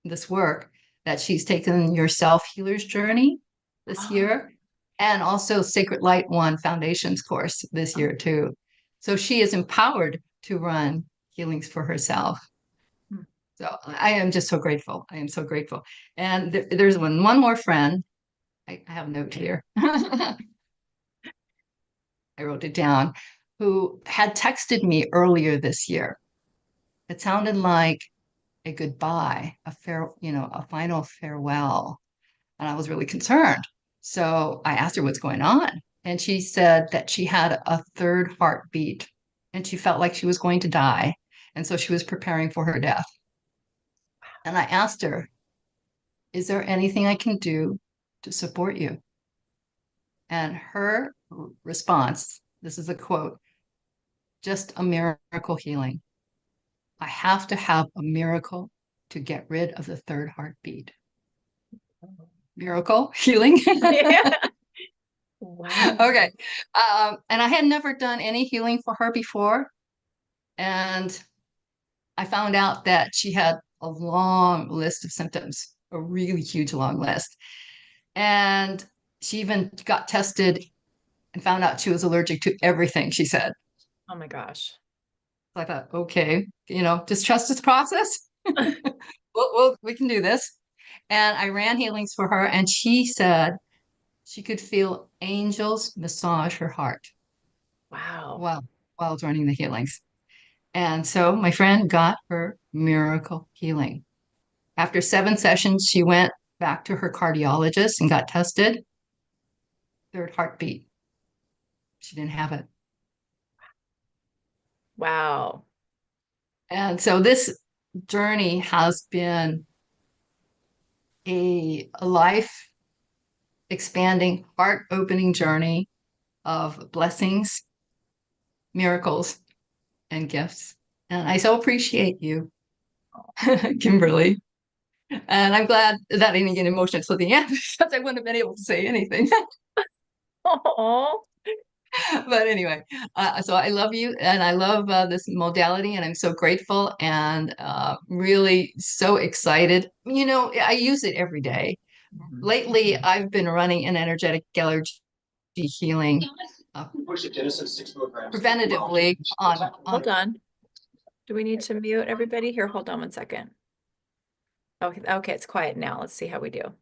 this work, that she's taken your self-healer's journey this year, and also Sacred Light One Foundations course this year too. So she is empowered to run healings for herself. So I am just so grateful. I am so grateful. And there's one more friend. I have a note here. I wrote it down, who had texted me earlier this year. It sounded like a goodbye, a final farewell. And I was really concerned. So I asked her what's going on. And she said that she had a third heartbeat and she felt like she was going to die. And so she was preparing for her death. And I asked her, is there anything I can do to support you? And her response, this is a quote, just a miracle healing. I have to have a miracle to get rid of the third heartbeat. Miracle healing. Yeah. Wow. Okay. And I had never done any healing for her before. And I found out that she had a long list of symptoms, a really huge long list. And she even got tested and found out she was allergic to everything, she said. Oh my gosh. So I thought, okay, just trust this process. We can do this. And I ran healings for her, and she said she could feel angels massage her heart. Wow. while I was running the healings. And so my friend got her miracle healing. After 7 sessions, she went back to her cardiologist and got tested. Third heartbeat. She didn't have it. Wow. And so this journey has been a life expanding, heart opening journey of blessings, miracles, and gifts. And I so appreciate you, Kimberly. And I'm glad that I didn't get emotional till the end because I wouldn't have been able to say anything. Oh. But anyway, so I love you and I love this modality, and I'm so grateful and really so excited. I use it every day. Lately, I've been running an energetic allergy healing preventatively on. Hold on. Do we need to mute everybody? Here, hold on one second. Okay, it's quiet now. Let's see how we do.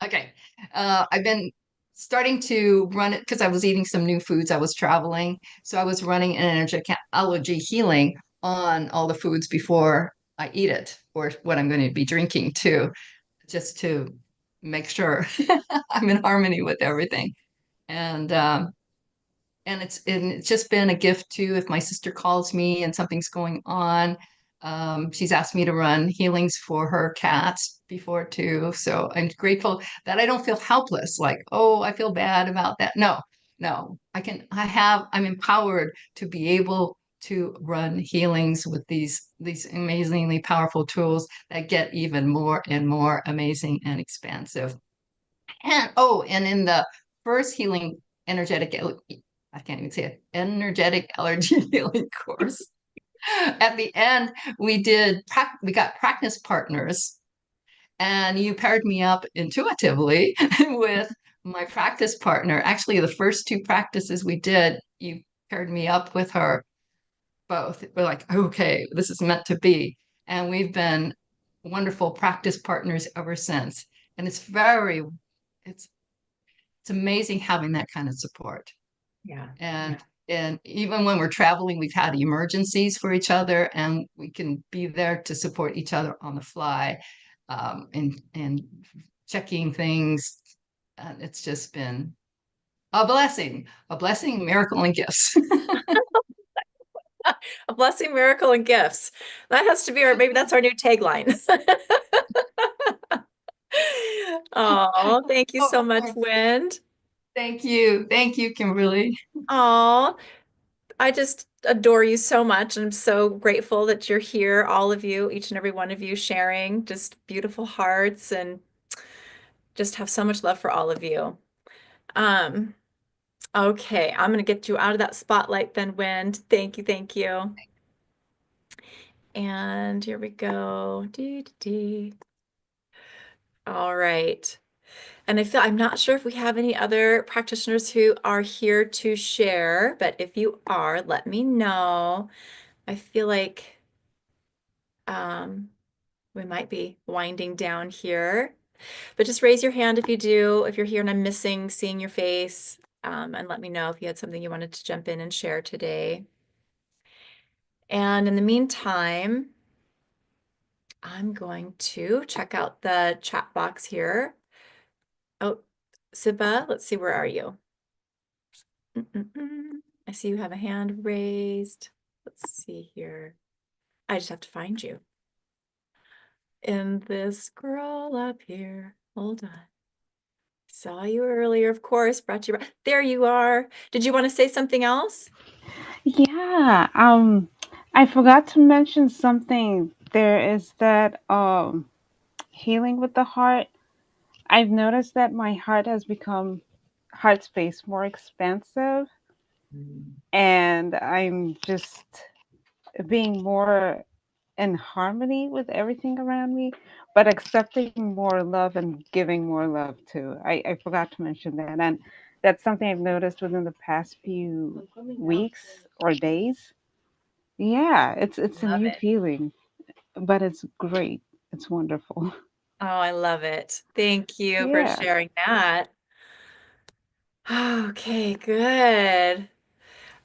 Okay. I've been starting to run it because I was eating some new foods. I was traveling. So I was running an energetic allergy healing on all the foods before I eat it, or what I'm going to be drinking too, just to make sure I'm in harmony with everything. And it's just been a gift too. If my sister calls me and something's going on, she's asked me to run healings for her cats before too. So I'm grateful that I don't feel helpless, like, oh, I feel bad about that. No, I'm empowered to be able to run healings with these amazingly powerful tools that get even more and more amazing and expansive. And in the first healing energetic, I can't even say it, energetic allergy healing course. At the end, we got practice partners, and you paired me up intuitively with my practice partner. Actually, the first 2 practices we did, you paired me up with her both. We're like, okay, this is meant to be. And we've been wonderful practice partners ever since. And it's amazing having that kind of support. Yeah. And even when we're traveling, we've had emergencies for each other, and we can be there to support each other on the fly, and checking things. And it's just been a blessing, miracle, and gifts. A blessing, miracle, and gifts. That has to be maybe that's our new tagline. Oh, thank you so much, Wind. Thank you. Thank you, Kimberly. Oh, I just adore you so much. I'm so grateful that you're here, all of you, each and every one of you sharing just beautiful hearts and just have so much love for all of you. Um, okay, I'm going to get you out of that spotlight then, Wind. Thank you, thank you. And here we go. Dee, dee, dee. All right. And I'm not sure if we have any other practitioners who are here to share, but if you are, let me know. I feel like we might be winding down here, but just raise your hand if you do, if you're here and I'm missing seeing your face, and let me know if you had something you wanted to jump in and share today. And in the meantime, I'm going to check out the chat box here. Oh, Siba, let's see, where are you? I see you have a hand raised. Let's see here. I just have to find you. In this scroll up here. Hold on. Saw you earlier, of course, brought you. There you are. Did you want to say something else? Yeah, I forgot to mention something. There is that healing with the heart. I've noticed that my heart space more expansive, and I'm just being more in harmony with everything around me, but accepting more love and giving more love too. I forgot to mention that. And that's something I've noticed within the past few weeks or days. Yeah, it's a Love new it. feeling, but it's great. It's wonderful. Oh, I love it. Thank you for Yeah. sharing that. Okay, good.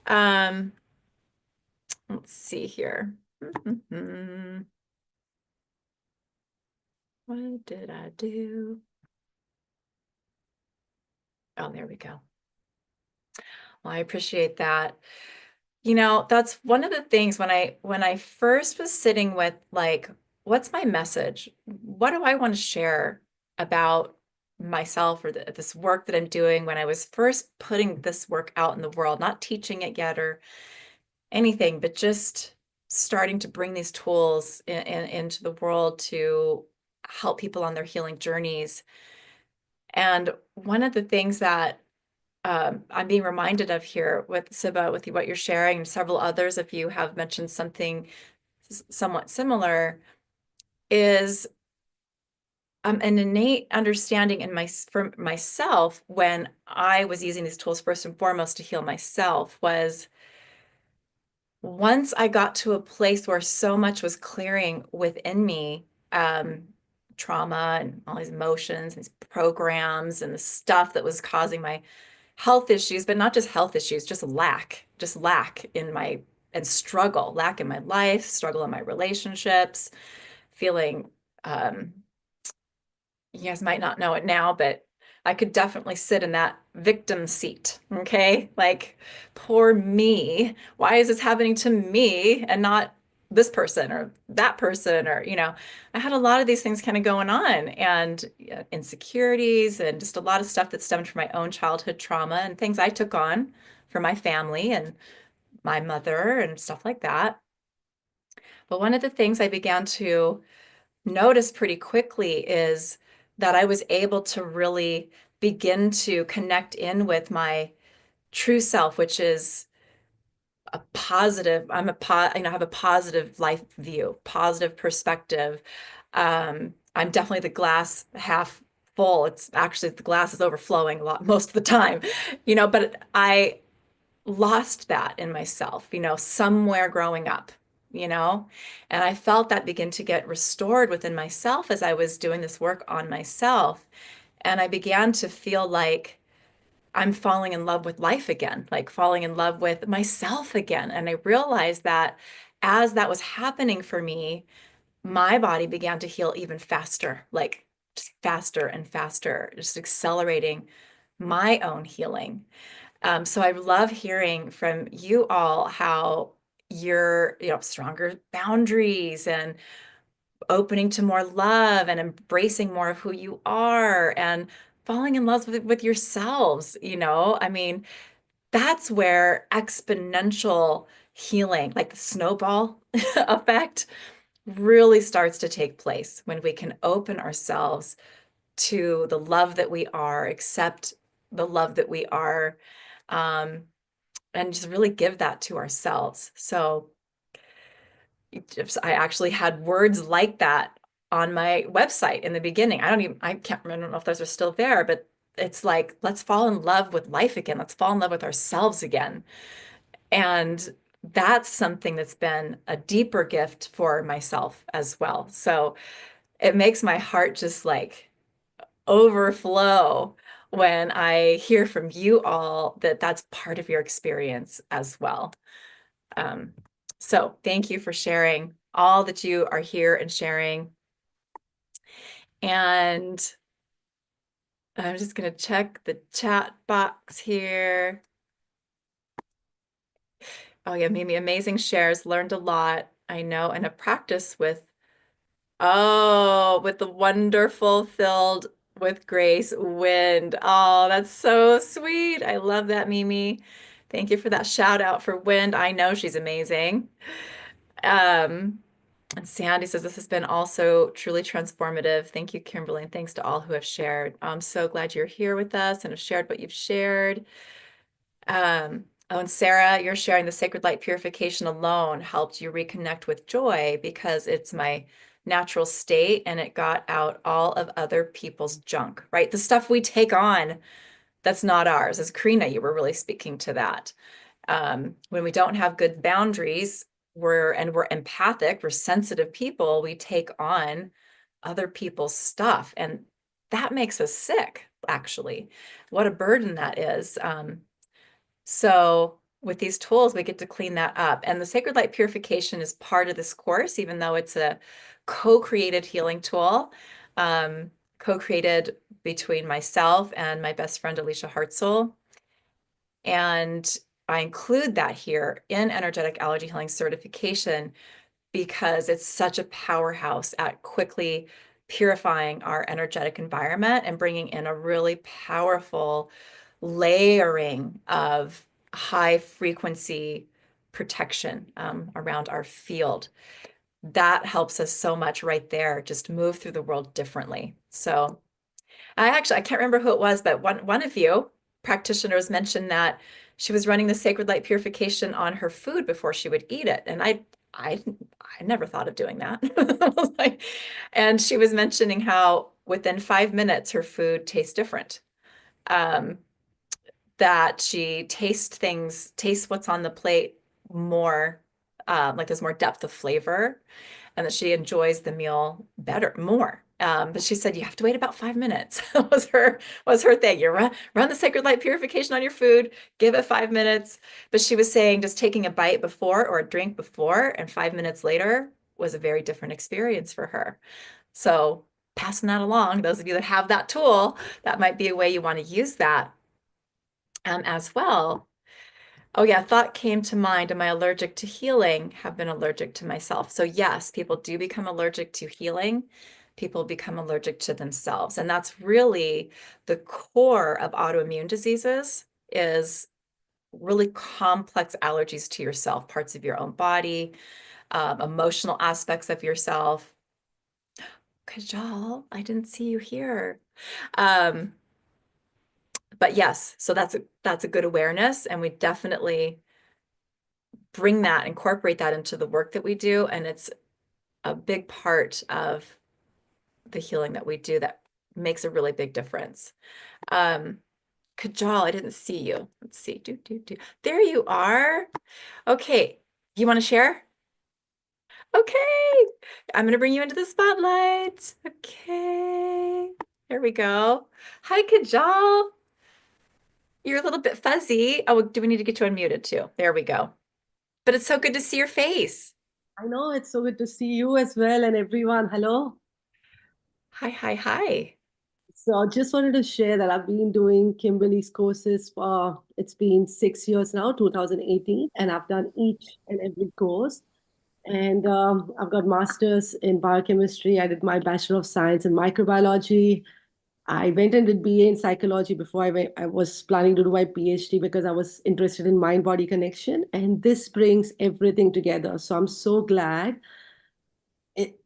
Um, let's see here. What did I do? Oh, there we go. Well, I appreciate that. You know, that's one of the things when I first was sitting with like, what's my message? What do I want to share about myself or this work that I'm doing when I was first putting this work out in the world, not teaching it yet or anything, but just starting to bring these tools into the world to help people on their healing journeys. And one of the things that I'm being reminded of here with Siba, with what you're sharing, and several others of you have mentioned something somewhat similar, is an innate understanding for myself when I was using these tools first and foremost to heal myself was once I got to a place where so much was clearing within me, trauma and all these emotions, these programs, and the stuff that was causing my health issues, but not just health issues, just lack in my and struggle, lack in my life, struggle in my relationships, feeling you guys might not know it now, but I could definitely sit in that victim seat. Okay. Like, poor me. Why is this happening to me and not this person or that person? Or, I had a lot of these things kind of going on and insecurities and just a lot of stuff that stemmed from my own childhood trauma and things I took on for my family and my mother and stuff like that. But one of the things I began to noticed pretty quickly is that I was able to really begin to connect in with my true self, which is a positive, I have a positive life view, positive perspective. I'm definitely the glass half full. It's actually the glass is overflowing a lot most of the time, but I lost that in myself, somewhere growing up, and I felt that begin to get restored within myself as I was doing this work on myself. And I began to feel like I'm falling in love with life again, like falling in love with myself again. And I realized that as that was happening for me, my body began to heal even faster, like just faster and faster, just accelerating my own healing. So I love hearing from you all how your, stronger boundaries and opening to more love and embracing more of who you are and falling in love with yourselves, I mean, that's where exponential healing, like the snowball effect, really starts to take place when we can open ourselves to the love that we are, accept the love that we are, um, and just really give that to ourselves. So I actually had words like that on my website in the beginning. I can't remember, I don't know if those are still there, but it's like, let's fall in love with life again. Let's fall in love with ourselves again. And that's something that's been a deeper gift for myself as well. So it makes my heart just like overflow when I hear from you all that that's part of your experience as well. Um, so thank you for sharing all that you are here and sharing. And I'm just going to check the chat box here. Oh yeah, Mimi, amazing shares, learned a lot. I know, and a practice with the wonderful filled with grace wind. Oh, that's so sweet. I love that, Mimi. Thank you for that shout out for Wind. I know she's amazing. And Sandy says this has been also truly transformative. Thank you, Kimberly, and thanks to all who have shared. I'm so glad you're here with us and have shared what you've shared. Oh, and Sarah, you're sharing the sacred light purification alone helped you reconnect with joy because it's my natural state and it got out all of other people's junk, right? The stuff we take on that's not ours. As Karina, you were really speaking to that. When we don't have good boundaries, we're empathic, we're sensitive people, we take on other people's stuff. And that makes us sick, actually. What a burden that is. So with these tools, we get to clean that up. And the sacred light purification is part of this course, even though it's a co-created healing tool, co-created between myself and my best friend, Alicia Hartzell. And I include that here in Energetic Allergy Healing certification because it's such a powerhouse at quickly purifying our energetic environment and bringing in a really powerful layering of high frequency protection around our field. That helps us so much right there, just move through the world differently. So I can't remember who it was, but one of you practitioners mentioned that she was running the sacred light purification on her food before she would eat it. And I never thought of doing that. And she was mentioning how within 5 minutes, her food tastes different. That she tastes what's on the plate more, like there's more depth of flavor, and that she enjoys the meal more. But she said you have to wait about 5 minutes. was her thing. You run the sacred light purification on your food, give it 5 minutes. But she was saying just taking a bite before or a drink before and 5 minutes later was a very different experience for her. So passing that along, those of you that have that tool, that might be a way you want to use that as well. Oh yeah, thought came to mind, am I allergic to healing? Have been allergic to myself. So yes, people do become allergic to healing. People become allergic to themselves. And that's really the core of autoimmune diseases, is really complex allergies to yourself, parts of your own body, emotional aspects of yourself. Kajal, I didn't see you here. But yes, so that's a good awareness, and we definitely incorporate that into the work that we do, and it's a big part of the healing that we do that makes a really big difference. Kajal, I didn't see you. Let's see. There you are. Okay, you want to share? Okay, I'm going to bring you into the spotlight. Okay, here we go. Hi, Kajal. You're a little bit fuzzy. Oh, do we need to get you unmuted too? There we go. But it's so good to see your face. I know, it's so good to see you as well and everyone. Hello. Hi. So I just wanted to share that I've been doing Kimberly's courses for, it's been 6 years now, 2018, and I've done each and every course. And I've got master's in biochemistry. I did my Bachelor of Science in microbiology. I went and did BA in psychology before I was planning to do my PhD because I was interested in mind-body connection. And this brings everything together. So I'm so glad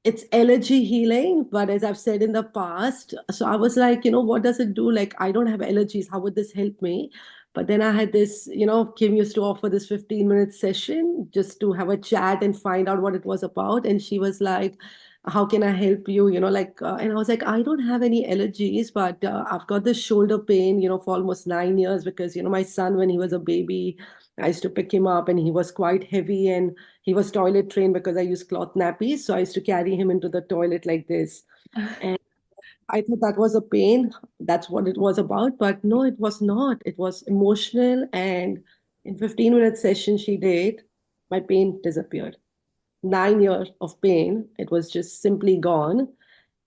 it's allergy healing, but as I've said in the past, so I was like, what does it do? Like, I don't have allergies. How would this help me? But then I had this, Kim used to offer this 15-minute session just to have a chat and find out what it was about. And she was like, how can I help you? And I was like, I don't have any allergies, but I've got this shoulder pain, for almost 9 years because, my son, when he was a baby, I used to pick him up and he was quite heavy and he was toilet trained because I used cloth nappies. So I used to carry him into the toilet like this. And I thought that was a pain. That's what it was about. But no, it was not. It was emotional. And in 15-minute session she did, my pain disappeared. 9 years of pain. It was just simply gone.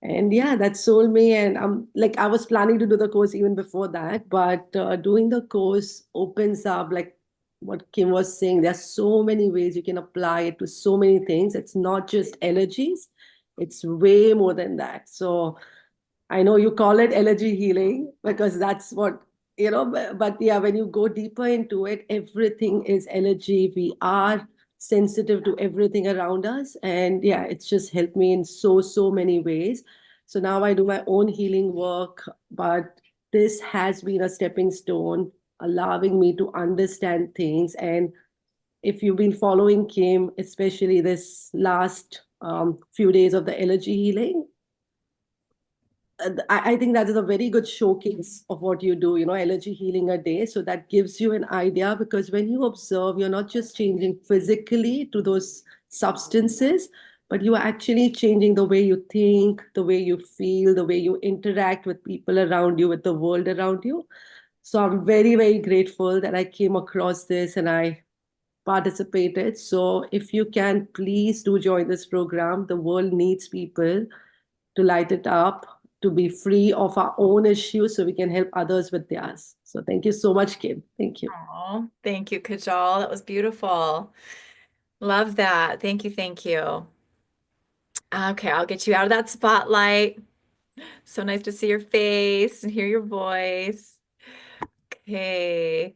And yeah, that sold me. And I'm like, I was planning to do the course even before that, but doing the course opens up, like what Kim was saying, there's so many ways you can apply it to so many things. It's not just allergies, it's way more than that. So I know you call it allergy healing because that's what, but yeah, when you go deeper into it, everything is allergy. We are sensitive to everything around us. And yeah, it's just helped me in so, so many ways. So now I do my own healing work, but this has been a stepping stone, allowing me to understand things. And if you've been following Kim, especially this last few days of the allergy healing, I think that is a very good showcase of what you do, allergy healing a day. So that gives you an idea because when you observe, you're not just changing physically to those substances, but you are actually changing the way you think, the way you feel, the way you interact with people around you, with the world around you. So I'm very, very grateful that I came across this and I participated. So if you can, please do join this program. The world needs people to light it up, to be free of our own issues so we can help others with theirs. So thank you so much, Kim. Thank you. Oh, thank you, Kajal. That was beautiful. Love that. Thank you. Thank you. Okay, I'll get you out of that spotlight. So nice to see your face and hear your voice. Okay.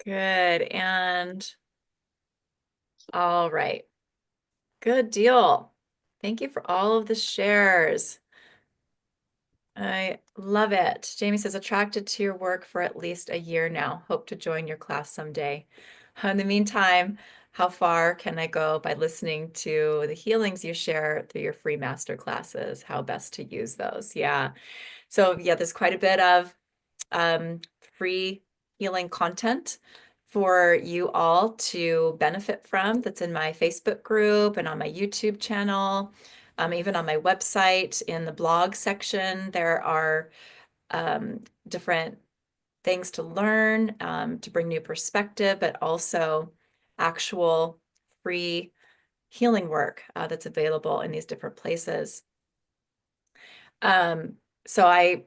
Good. And all right. Good deal. Thank you for all of the shares. I love it. Jamie says, attracted to your work for at least a year now. Hope to join your class someday. In the meantime, how far can I go by listening to the healings you share through your free master classes? How best to use those? Yeah. So yeah, there's quite a bit of free healing content for you all to benefit from that's in my Facebook group and on my YouTube channel. Even on my website in the blog section, there are different things to learn to bring new perspective, but also actual free healing work that's available in these different places. So I,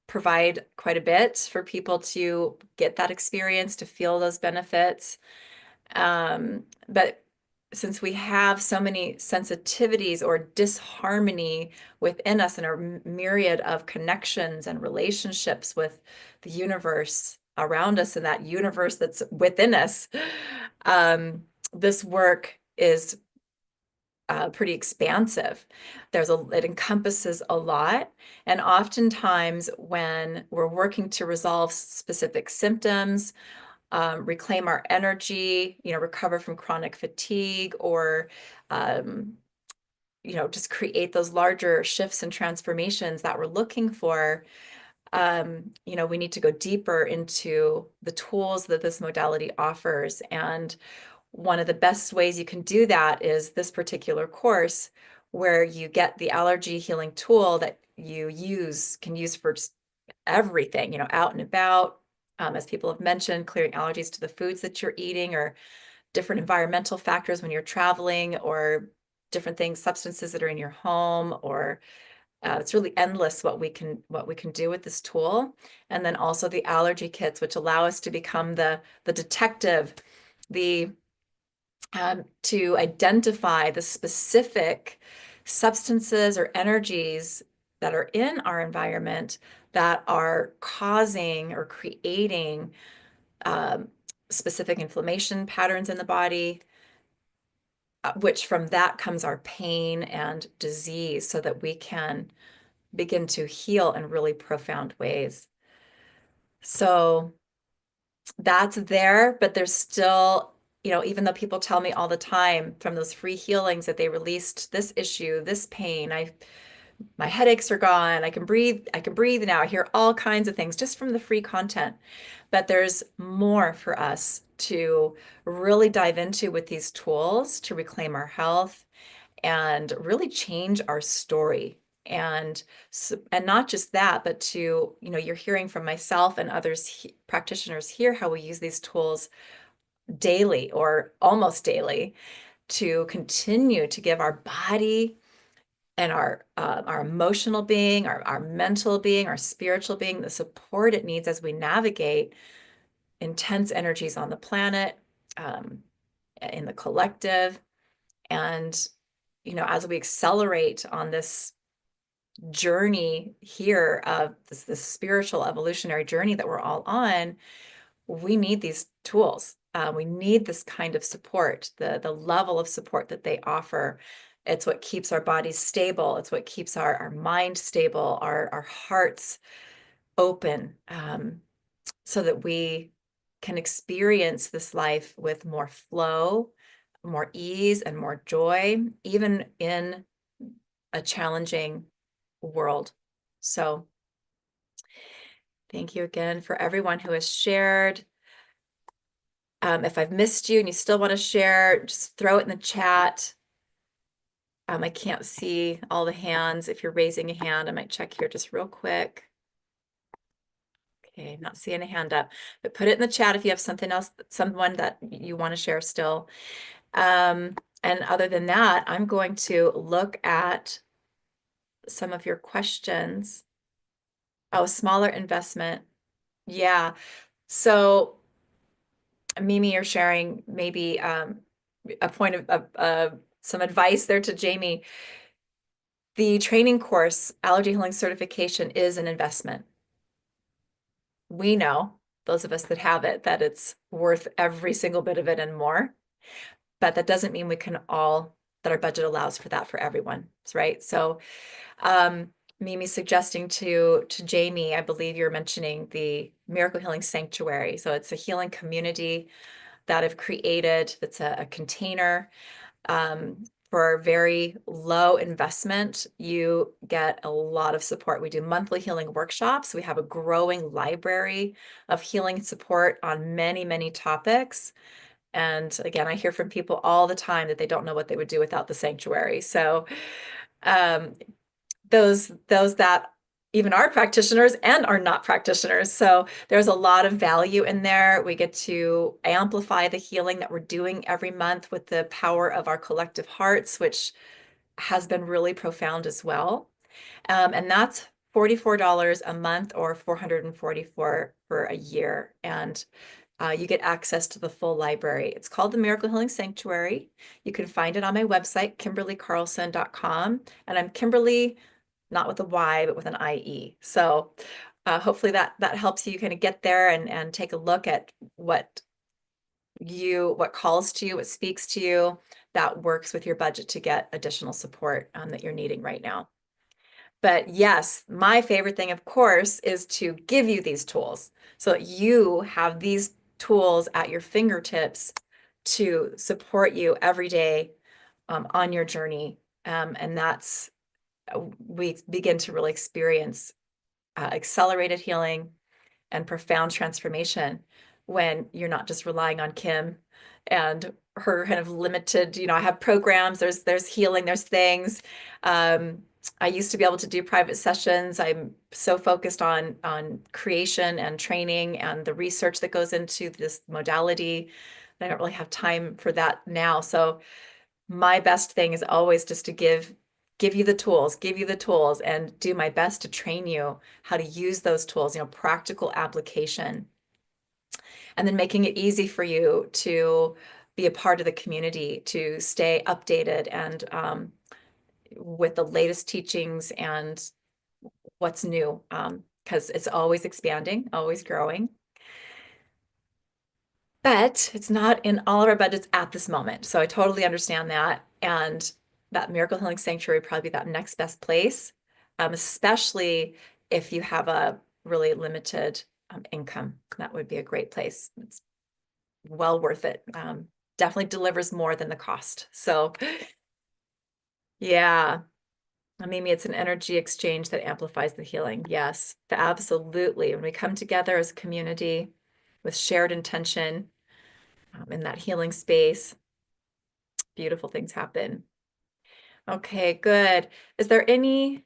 provide quite a bit for people to get that experience, to feel those benefits. But since we have so many sensitivities or disharmony within us and a myriad of connections and relationships with the universe around us and that universe that's within us, this work is pretty expansive. It encompasses a lot. And oftentimes when we're working to resolve specific symptoms, reclaim our energy, recover from chronic fatigue, or, just create those larger shifts and transformations that we're looking for, we need to go deeper into the tools that this modality offers. And one of the best ways you can do that is this particular course where you get the allergy healing tool that you can use for just everything, out and about, as people have mentioned, clearing allergies to the foods that you're eating or different environmental factors when you're traveling or different things, substances that are in your home or It's really endless what we can do with this tool. And then also the allergy kits, which allow us to become the detective, to identify the specific substances or energies that are in our environment that are causing or creating specific inflammation patterns in the body, which from that comes our pain and disease, so that we can begin to heal in really profound ways. So that's there, but there's still, even though people tell me all the time from those free healings that they released this issue, this pain, my headaches are gone, I can breathe now. I hear all kinds of things just from the free content. But there's more for us to really dive into with these tools to reclaim our health and really change our story. And not just that, but to, you're hearing from myself and others, practitioners here, how we use these tools daily or almost daily to continue to give our body and our emotional being, our mental being, our spiritual being, the support it needs as we navigate intense energies on the planet, in the collective. And, as we accelerate on this journey here of this spiritual evolutionary journey that we're all on, we need these tools. We need this kind of support, the level of support that they offer. It's what keeps our bodies stable. It's what keeps our mind stable, our hearts open, so that we can experience this life with more flow, more ease, and more joy, even in a challenging world. So thank you again for everyone who has shared. If I've missed you and you still want to share, just throw it in the chat. I can't see all the hands. If you're raising a hand, I might check here just real quick. Okay, not seeing a hand up, but put it in the chat if you have something else, someone that you want to share still. And other than that, I'm going to look at some of your questions. Oh, smaller investment. Yeah. So Mimi, you're sharing maybe a point of some advice there to Jamie. The training course, Allergy Healing Certification, is an investment. We know, those of us that have it, that it's worth every single bit of it and more. But that doesn't mean we can all, that our budget allows for that for everyone, right? So Mimi's suggesting to Jamie, I believe you're mentioning the Miracle Healing Sanctuary. So it's a healing community that I've created. That's a container for very low investment. You get a lot of support. We do monthly healing workshops. We have a growing library of healing support on many, many topics. And again, I hear from people all the time that they don't know what they would do without the sanctuary. So those that even are practitioners and are not practitioners. So there's a lot of value in there. We get to amplify the healing that we're doing every month with the power of our collective hearts, which has been really profound as well. And that's $44 a month or $444 for a year. And you get access to the full library. It's called the Miracle Healing Sanctuary. You can find it on my website, KimberlyCarlson.com. And I'm Kimberly, not with a Y, but with an IE. So hopefully that helps you kind of get there and take a look at what calls to you, what speaks to you, that works with your budget to get additional support that you're needing right now. But yes, my favorite thing, of course, is to give you these tools so that you have these tools at your fingertips to support you every day on your journey. And that's, we begin to really experience accelerated healing and profound transformation when you're not just relying on Kim and her kind of limited, I have programs, there's healing, there's things. I used to be able to do private sessions. I'm so focused on creation and training and the research that goes into this modality. I don't really have time for that now. So my best thing is always just to give give you the tools, and do my best to train you how to use those tools, practical application. And then making it easy for you to be a part of the community, to stay updated and with the latest teachings and what's new, because it's always expanding, always growing. But it's not in all of our budgets at this moment. So I totally understand that. And that Miracle Healing Sanctuary would probably be that next best place, especially if you have a really limited income. That would be a great place. It's well worth it. Definitely delivers more than the cost. So yeah, Mimi, it's an energy exchange that amplifies the healing. Yes, absolutely. When we come together as a community with shared intention in that healing space, beautiful things happen. Okay, good. Is there any,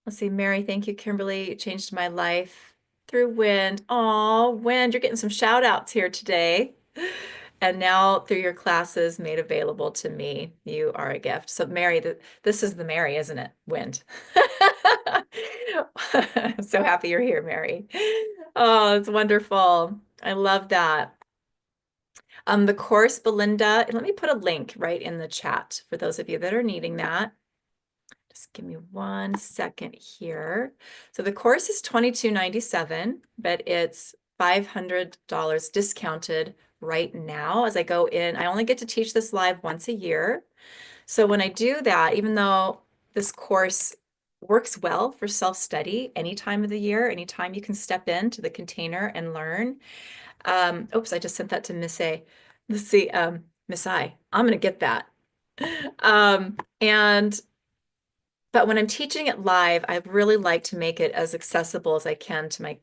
let's see, Mary, thank you, Kimberly. You changed my life through wind. Oh, wind, you're getting some shout outs here today. And now through your classes made available to me, you are a gift. So Mary, this is the Mary, isn't it? Wind. I'm so happy you're here, Mary. Oh, it's wonderful. I love that. The course, Belinda, let me put a link right in the chat for those of you that are needing that. Just give me 1 second here. So the course is $22.97, but it's $500 discounted right now as I go in. I only get to teach this live once a year. So when I do that, even though this course works well for self-study any time of the year, anytime you can step into the container and learn. Oops, I just sent that to Miss A. Let's see, Miss I. I'm gonna get that. But when I'm teaching it live, I really like to make it as accessible as I can to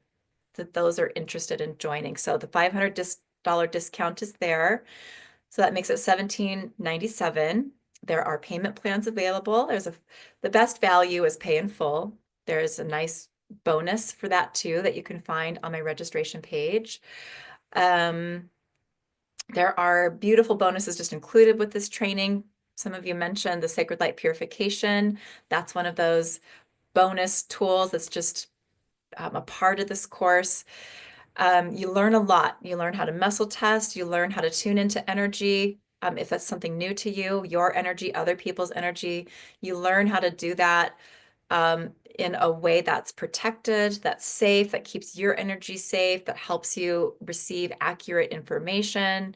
that those are interested in joining. So the $500 discount is there. So that makes it $17.97. There are payment plans available. The best value is pay in full. There's a nice bonus for that too that you can find on my registration page. There are beautiful bonuses just included with this training. Some of you mentioned the Sacred Light Purification. That's one of those bonus tools that's just a part of this course. You learn a lot. You learn how to muscle test. You learn how to tune into energy. If that's something new to you, your energy, other people's energy, you learn how to do that in a way that's protected, that's safe, that keeps your energy safe, that helps you receive accurate information.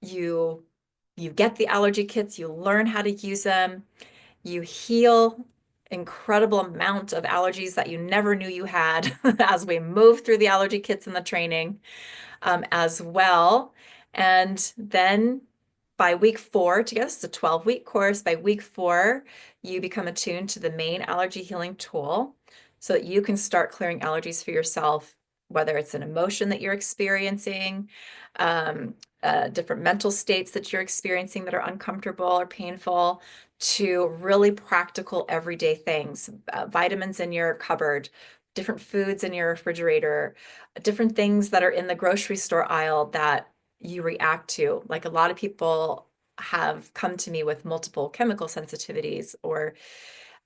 You get the allergy kits, you learn how to use them, you heal incredible amount of allergies that you never knew you had as we move through the allergy kits and the training as well. And then by week 4, together, it's a 12-week course. By week 4, you become attuned to the main allergy healing tool so that you can start clearing allergies for yourself, whether it's an emotion that you're experiencing, different mental states that you're experiencing that are uncomfortable or painful, to really practical everyday things, vitamins in your cupboard, different foods in your refrigerator, different things that are in the grocery store aisle that you react to. Like a lot of people have come to me with multiple chemical sensitivities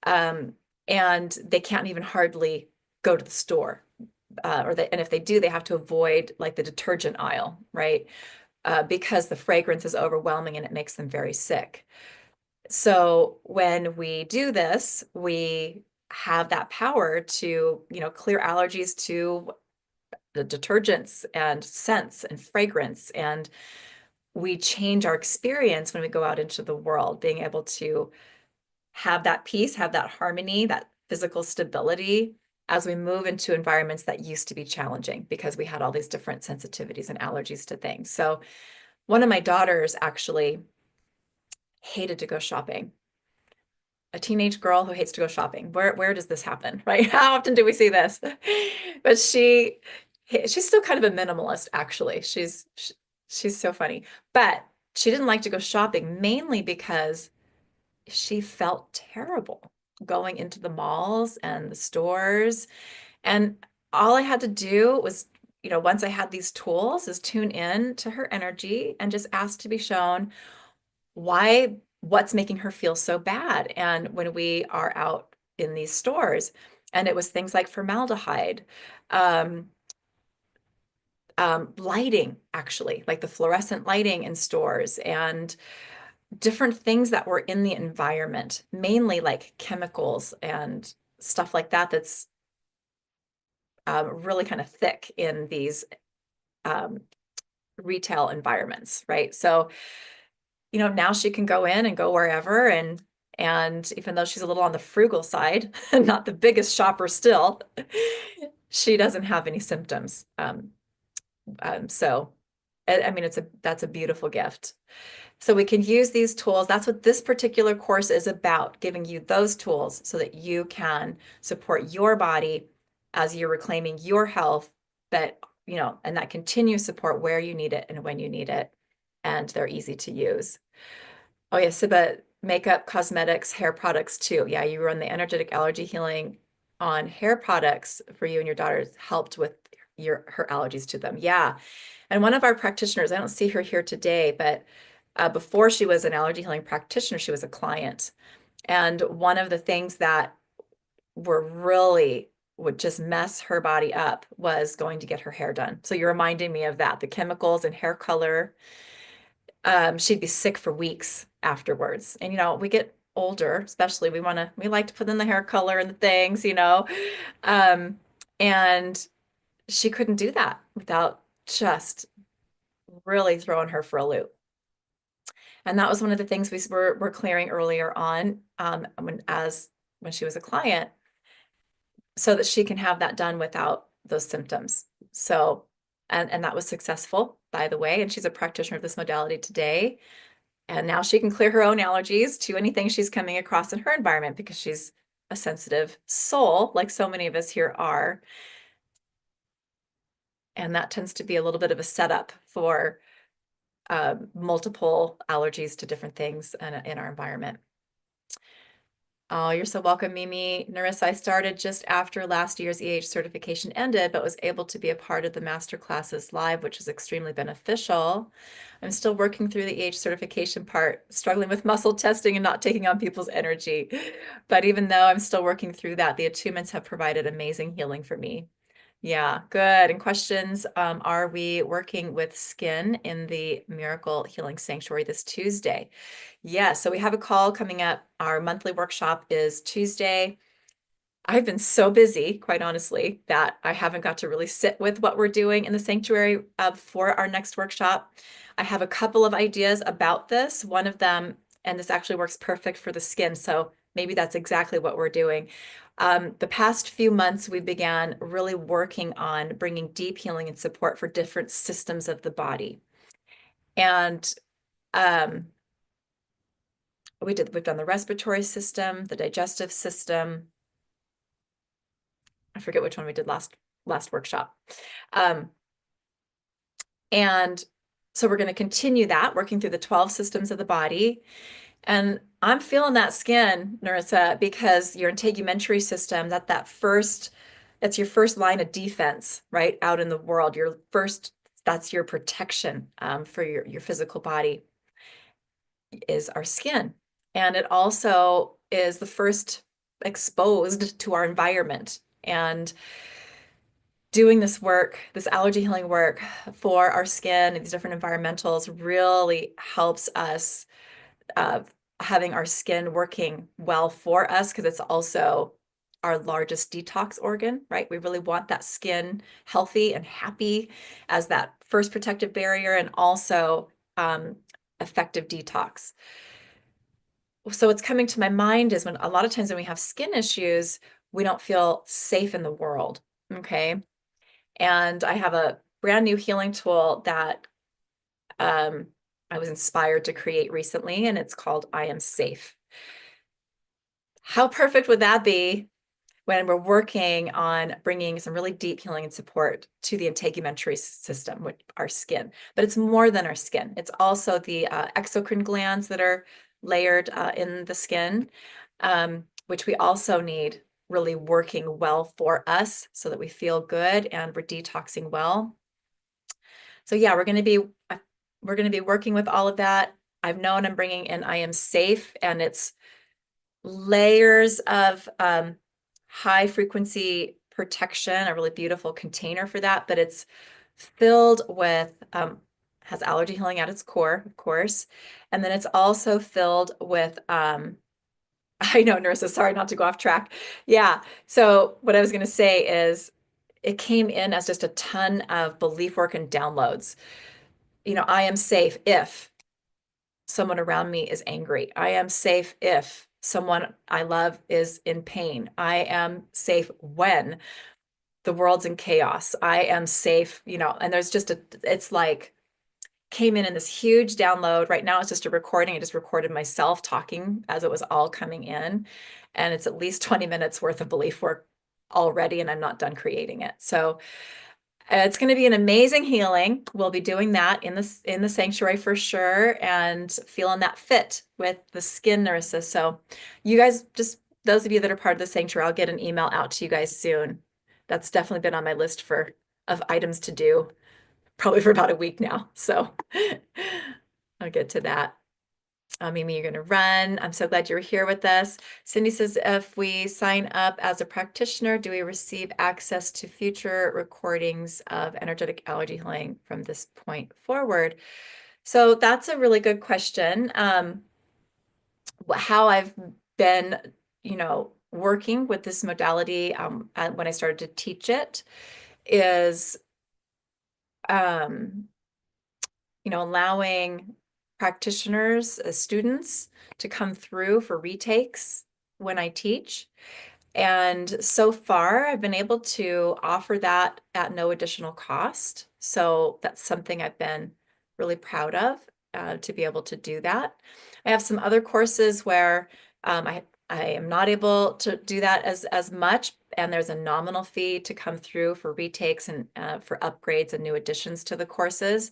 and they can't even hardly go to the store. And if they do, they have to avoid like the detergent aisle, right? Because the fragrance is overwhelming and it makes them very sick. So when we do this, we have that power to, clear allergies to the detergents and scents and fragrance. And we change our experience when we go out into the world, being able to have that peace, have that harmony, that physical stability as we move into environments that used to be challenging because we had all these different sensitivities and allergies to things. So one of my daughters actually hated to go shopping. A teenage girl who hates to go shopping. Where does this happen, right? How often do we see this? But she's still kind of a minimalist, actually. She's so funny. But she didn't like to go shopping mainly because she felt terrible going into the malls and the stores. And all I had to do was, once I had these tools, is tune in to her energy and just ask to be shown, why what's making her feel so bad. And when we are out in these stores, and it was things like formaldehyde, lighting, actually, like the fluorescent lighting in stores, and different things that were in the environment, mainly like chemicals and stuff like that, that's really kind of thick in these retail environments, right? So, now she can go in and go wherever, and even though she's a little on the frugal side, not the biggest shopper still, she doesn't have any symptoms. So, I mean, that's a beautiful gift. So we can use these tools. That's what this particular course is about, giving you those tools so that you can support your body as you're reclaiming your health, and that continuous support where you need it and when you need it. And they're easy to use. Oh yeah, Siba, makeup, cosmetics, hair products too. Yeah, you run the Energetic Allergy Healing on hair products for you and your daughter, helped with her allergies to them. Yeah. And one of our practitioners, I don't see her here today, but before she was an allergy healing practitioner, she was a client. And one of the things that would just mess her body up was going to get her hair done. So you're reminding me of that, the chemicals and hair color. She'd be sick for weeks afterwards. And, we get older, especially we like to put in the hair color and the things, and she couldn't do that without just really throwing her for a loop. And that was one of the things we were clearing earlier on, when she was a client, so that she can have that done without those symptoms. So, and that was successful, by the way. And she's a practitioner of this modality today. And now she can clear her own allergies to anything she's coming across in her environment, because she's a sensitive soul, like so many of us here are. And that tends to be a little bit of a setup for multiple allergies to different things in our environment. Oh, you're so welcome, Mimi. Narissa, I started just after last year's EH certification ended, but was able to be a part of the master classes live, which was extremely beneficial. I'm still working through the EH certification part, struggling with muscle testing and not taking on people's energy. But even though I'm still working through that, the attunements have provided amazing healing for me. Yeah, good. And questions, are we working with skin in the Miracle Healing Sanctuary this Tuesday? Yeah, so we have a call coming up. Our monthly workshop is Tuesday. I've been so busy, quite honestly, that I haven't got to really sit with what we're doing in the sanctuary for our next workshop. I have a couple of ideas about this. One of them, and this actually works perfect for the skin, so maybe that's exactly what we're doing. The past few months, we began really working on bringing deep healing and support for different systems of the body. And we've done the respiratory system, the digestive system. I forget which one we did last workshop. And so we're going to continue that, working through the 12 systems of the body. And I'm feeling that skin, Narissa, because your integumentary system, that's your first line of defense, right? Out in the world, that's your protection for your physical body, is our skin. And it also is the first exposed to our environment. And doing this work, this allergy healing work for our skin and these different environmentals, really helps us having our skin working well for us, because it's also our largest detox organ, right? We really want that skin healthy and happy as that first protective barrier, and also effective detox. So what's coming to my mind is, when a lot of times when we have skin issues, we don't feel safe in the world, okay? And I have a brand new healing tool that I was inspired to create recently, and it's called I Am Safe. How perfect would that be when we're working on bringing some really deep healing and support to the integumentary system, with our skin? But it's more than our skin. It's also the exocrine glands that are layered in the skin, which we also need really working well for us, so that we feel good and we're detoxing well. So yeah, we're going to be working with all of that. I've known I'm bringing in I Am Safe, and it's layers of high frequency protection, a really beautiful container for that, but it's filled with, has allergy healing at its core, of course. And then it's also filled with, I know, Narissa, sorry not to go off track. Yeah. So what I was going to say is it came in as just a ton of belief work and downloads. You know, I am safe if someone around me is angry. I am safe if someone I love is in pain. I am safe when the world's in chaos. I am safe, you know, and there's just it's like came in this huge download. Right now it's just a recording. I just recorded myself talking as it was all coming in. And it's at least 20 minutes worth of belief work already, and I'm not done creating it. So it's going to be an amazing healing. We'll be doing that in the sanctuary for sure, and feeling that fit with the skin, Narissa. So you guys, just those of you that are part of the sanctuary, I'll get an email out to you guys soon. That's definitely been on my list of items to do, probably for about a week now. So I'll get to that. Mimi, you're going to run. I'm so glad you're here with us. Cindy says, if we sign up as a practitioner, do we receive access to future recordings of energetic allergy healing from this point forward? So that's a really good question. How I've been, you know, working with this modality when I started to teach it is, you know, allowing practitioners, students to come through for retakes when I teach. And so far, I've been able to offer that at no additional cost. So that's something I've been really proud of, to be able to do that. I have some other courses where I am not able to do that as much, and there's a nominal fee to come through for retakes and for upgrades and new additions to the courses.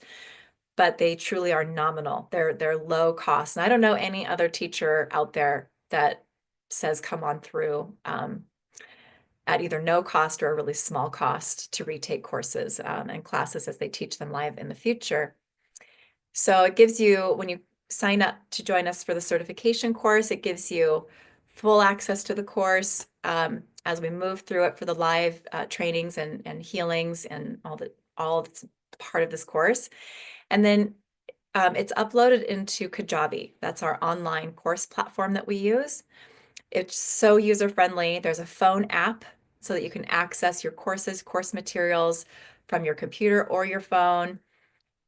But they truly are nominal. They're low cost. And I don't know any other teacher out there that says come on through at either no cost or a really small cost to retake courses and classes as they teach them live in the future. So it gives you, when you sign up to join us for the certification course, it gives you full access to the course as we move through it for the live trainings and healings and all that's part of this course. And then it's uploaded into Kajabi. That's our online course platform that we use. It's so user-friendly. There's a phone app so that you can access your courses, course materials from your computer or your phone.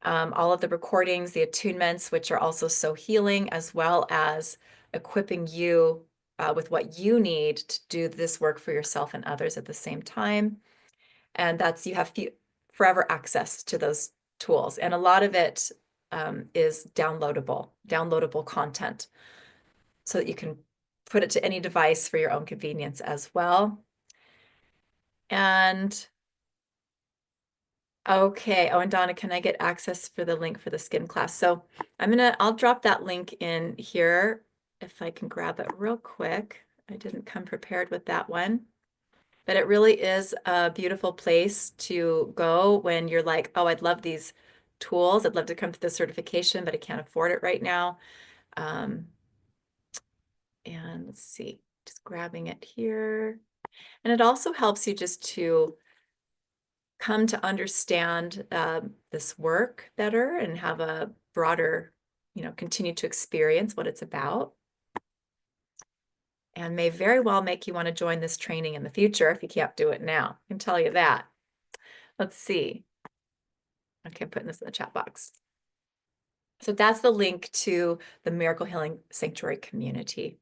All of the recordings, the attunements, which are also so healing, as well as equipping you with what you need to do this work for yourself and others at the same time. And that's, you have forever access to those tools. And a lot of it is downloadable content so that you can put it to any device for your own convenience as well. And okay, oh, and Donna, can I get access for the link for the skin class? So I'll drop that link in here if I can grab it real quick. I didn't come prepared with that one. But it really is a beautiful place to go when you're like, oh, I'd love these tools. I'd love to come to the certification, but I can't afford it right now. And let's see, just grabbing it here. And it also helps you just to come to understand this work better and have a broader, you know, continue to experience what it's about. And may very well make you want to join this training in the future if you can't do it now. I can tell you that. Let's see. Okay, I'm putting this in the chat box. So that's the link to the Miracle Healing Sanctuary community.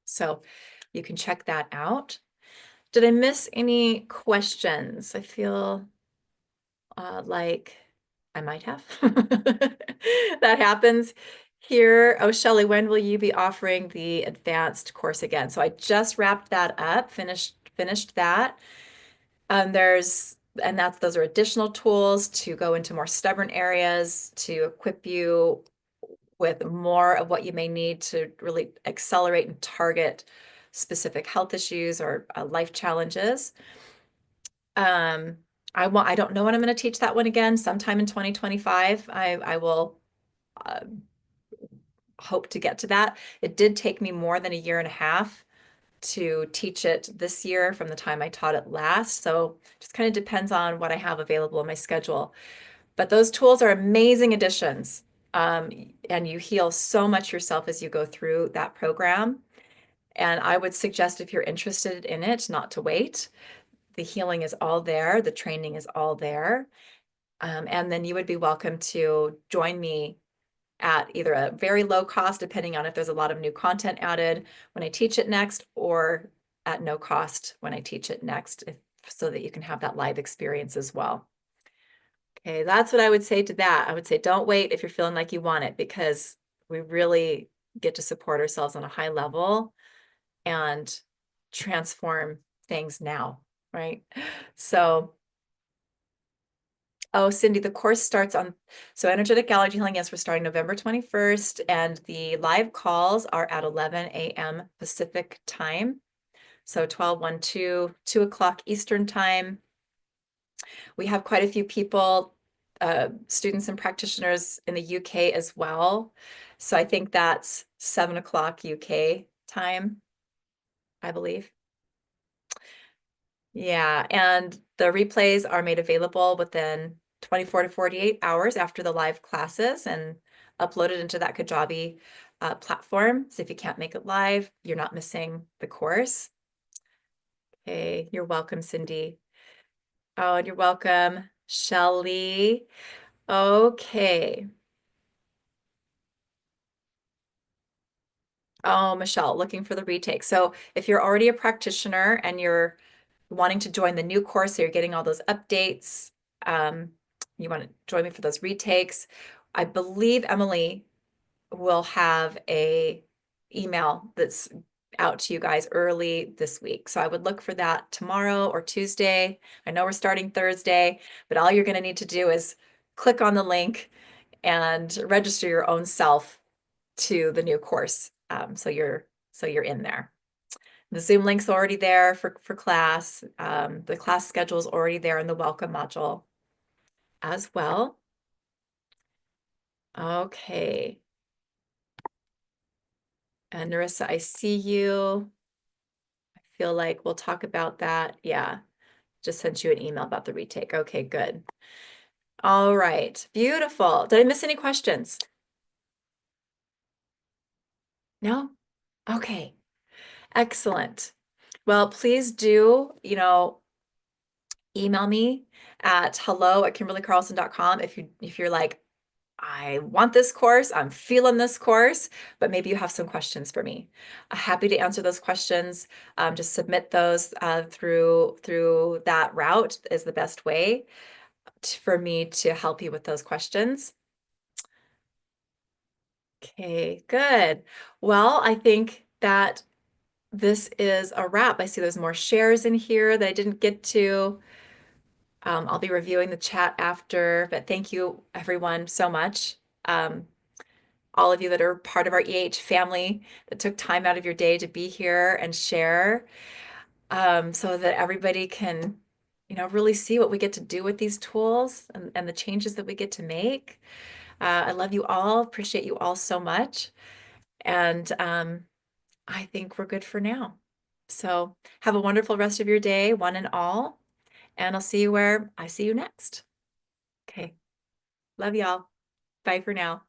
So you can check that out. Did I miss any questions? I feel like I might have. That happens here. Oh, Shelley, when will you be offering the advanced course again? So I just wrapped that up, finished that. Those are additional tools to go into more stubborn areas, to equip you with more of what you may need to really accelerate and target specific health issues or life challenges. I don't know when I'm going to teach that one again. Sometime in 2025, I will hope to get to that. It did take me more than a year and a half to teach it this year from the time I taught it last. So just kind of depends on what I have available in my schedule. But those tools are amazing additions. And you heal so much yourself as you go through that program. And I would suggest, if you're interested in it, not to wait. The healing is all there. The training is all there. And then you would be welcome to join me at either a very low cost, depending on if there's a lot of new content added when I teach it next, or at no cost when I teach it next, so that you can have that live experience as well. Okay, that's what I would say to that. I would say don't wait if you're feeling like you want it, because we really get to support ourselves on a high level and transform things now, right? So, oh, Cindy, the course starts on, so Energetic Allergy Healing, yes, we're starting November 21st, and the live calls are at 11 a.m. Pacific time. So 12/1/2, 2 o'clock Eastern time. We have quite a few people, students and practitioners in the UK as well. So I think that's 7 o'clock UK time, I believe. Yeah, and the replays are made available within 24 to 48 hours after the live classes and uploaded into that Kajabi platform. So if you can't make it live, you're not missing the course. Okay, you're welcome, Cindy. Oh, and you're welcome, Shelley. Okay. Oh, Michelle, looking for the retake. So if you're already a practitioner and you're wanting to join the new course, so you're getting all those updates, you want to join me for those retakes, I believe Emily will have a email that's out to you guys early this week. So I would look for that tomorrow or Tuesday. I know we're starting Thursday, but all you're going to need to do is click on the link and register your own self to the new course. So you're in there. The Zoom link's already there for class. The class schedule is already there in the welcome module as well. Okay. And Narissa, I see you. I feel like we'll talk about that. Yeah, just sent you an email about the retake. Okay, good. All right, beautiful. Did I miss any questions? No? Okay, excellent. Well, please do, email me at hello@kimberlycarlson.com if you're like, I want this course, I'm feeling this course, but maybe you have some questions for me. I'm happy to answer those questions. Just submit those through that route is the best way for me to help you with those questions. Okay, good. Well, I think that this is a wrap. I see there's more shares in here that I didn't get to. I'll be reviewing the chat after, but thank you everyone so much. All of you that are part of our EH family that took time out of your day to be here and share, so that everybody can, really see what we get to do with these tools and the changes that we get to make. I love you all, appreciate you all so much. And I think we're good for now. So have a wonderful rest of your day, one and all. And I'll see you where I see you next. Okay. Love y'all. Bye for now.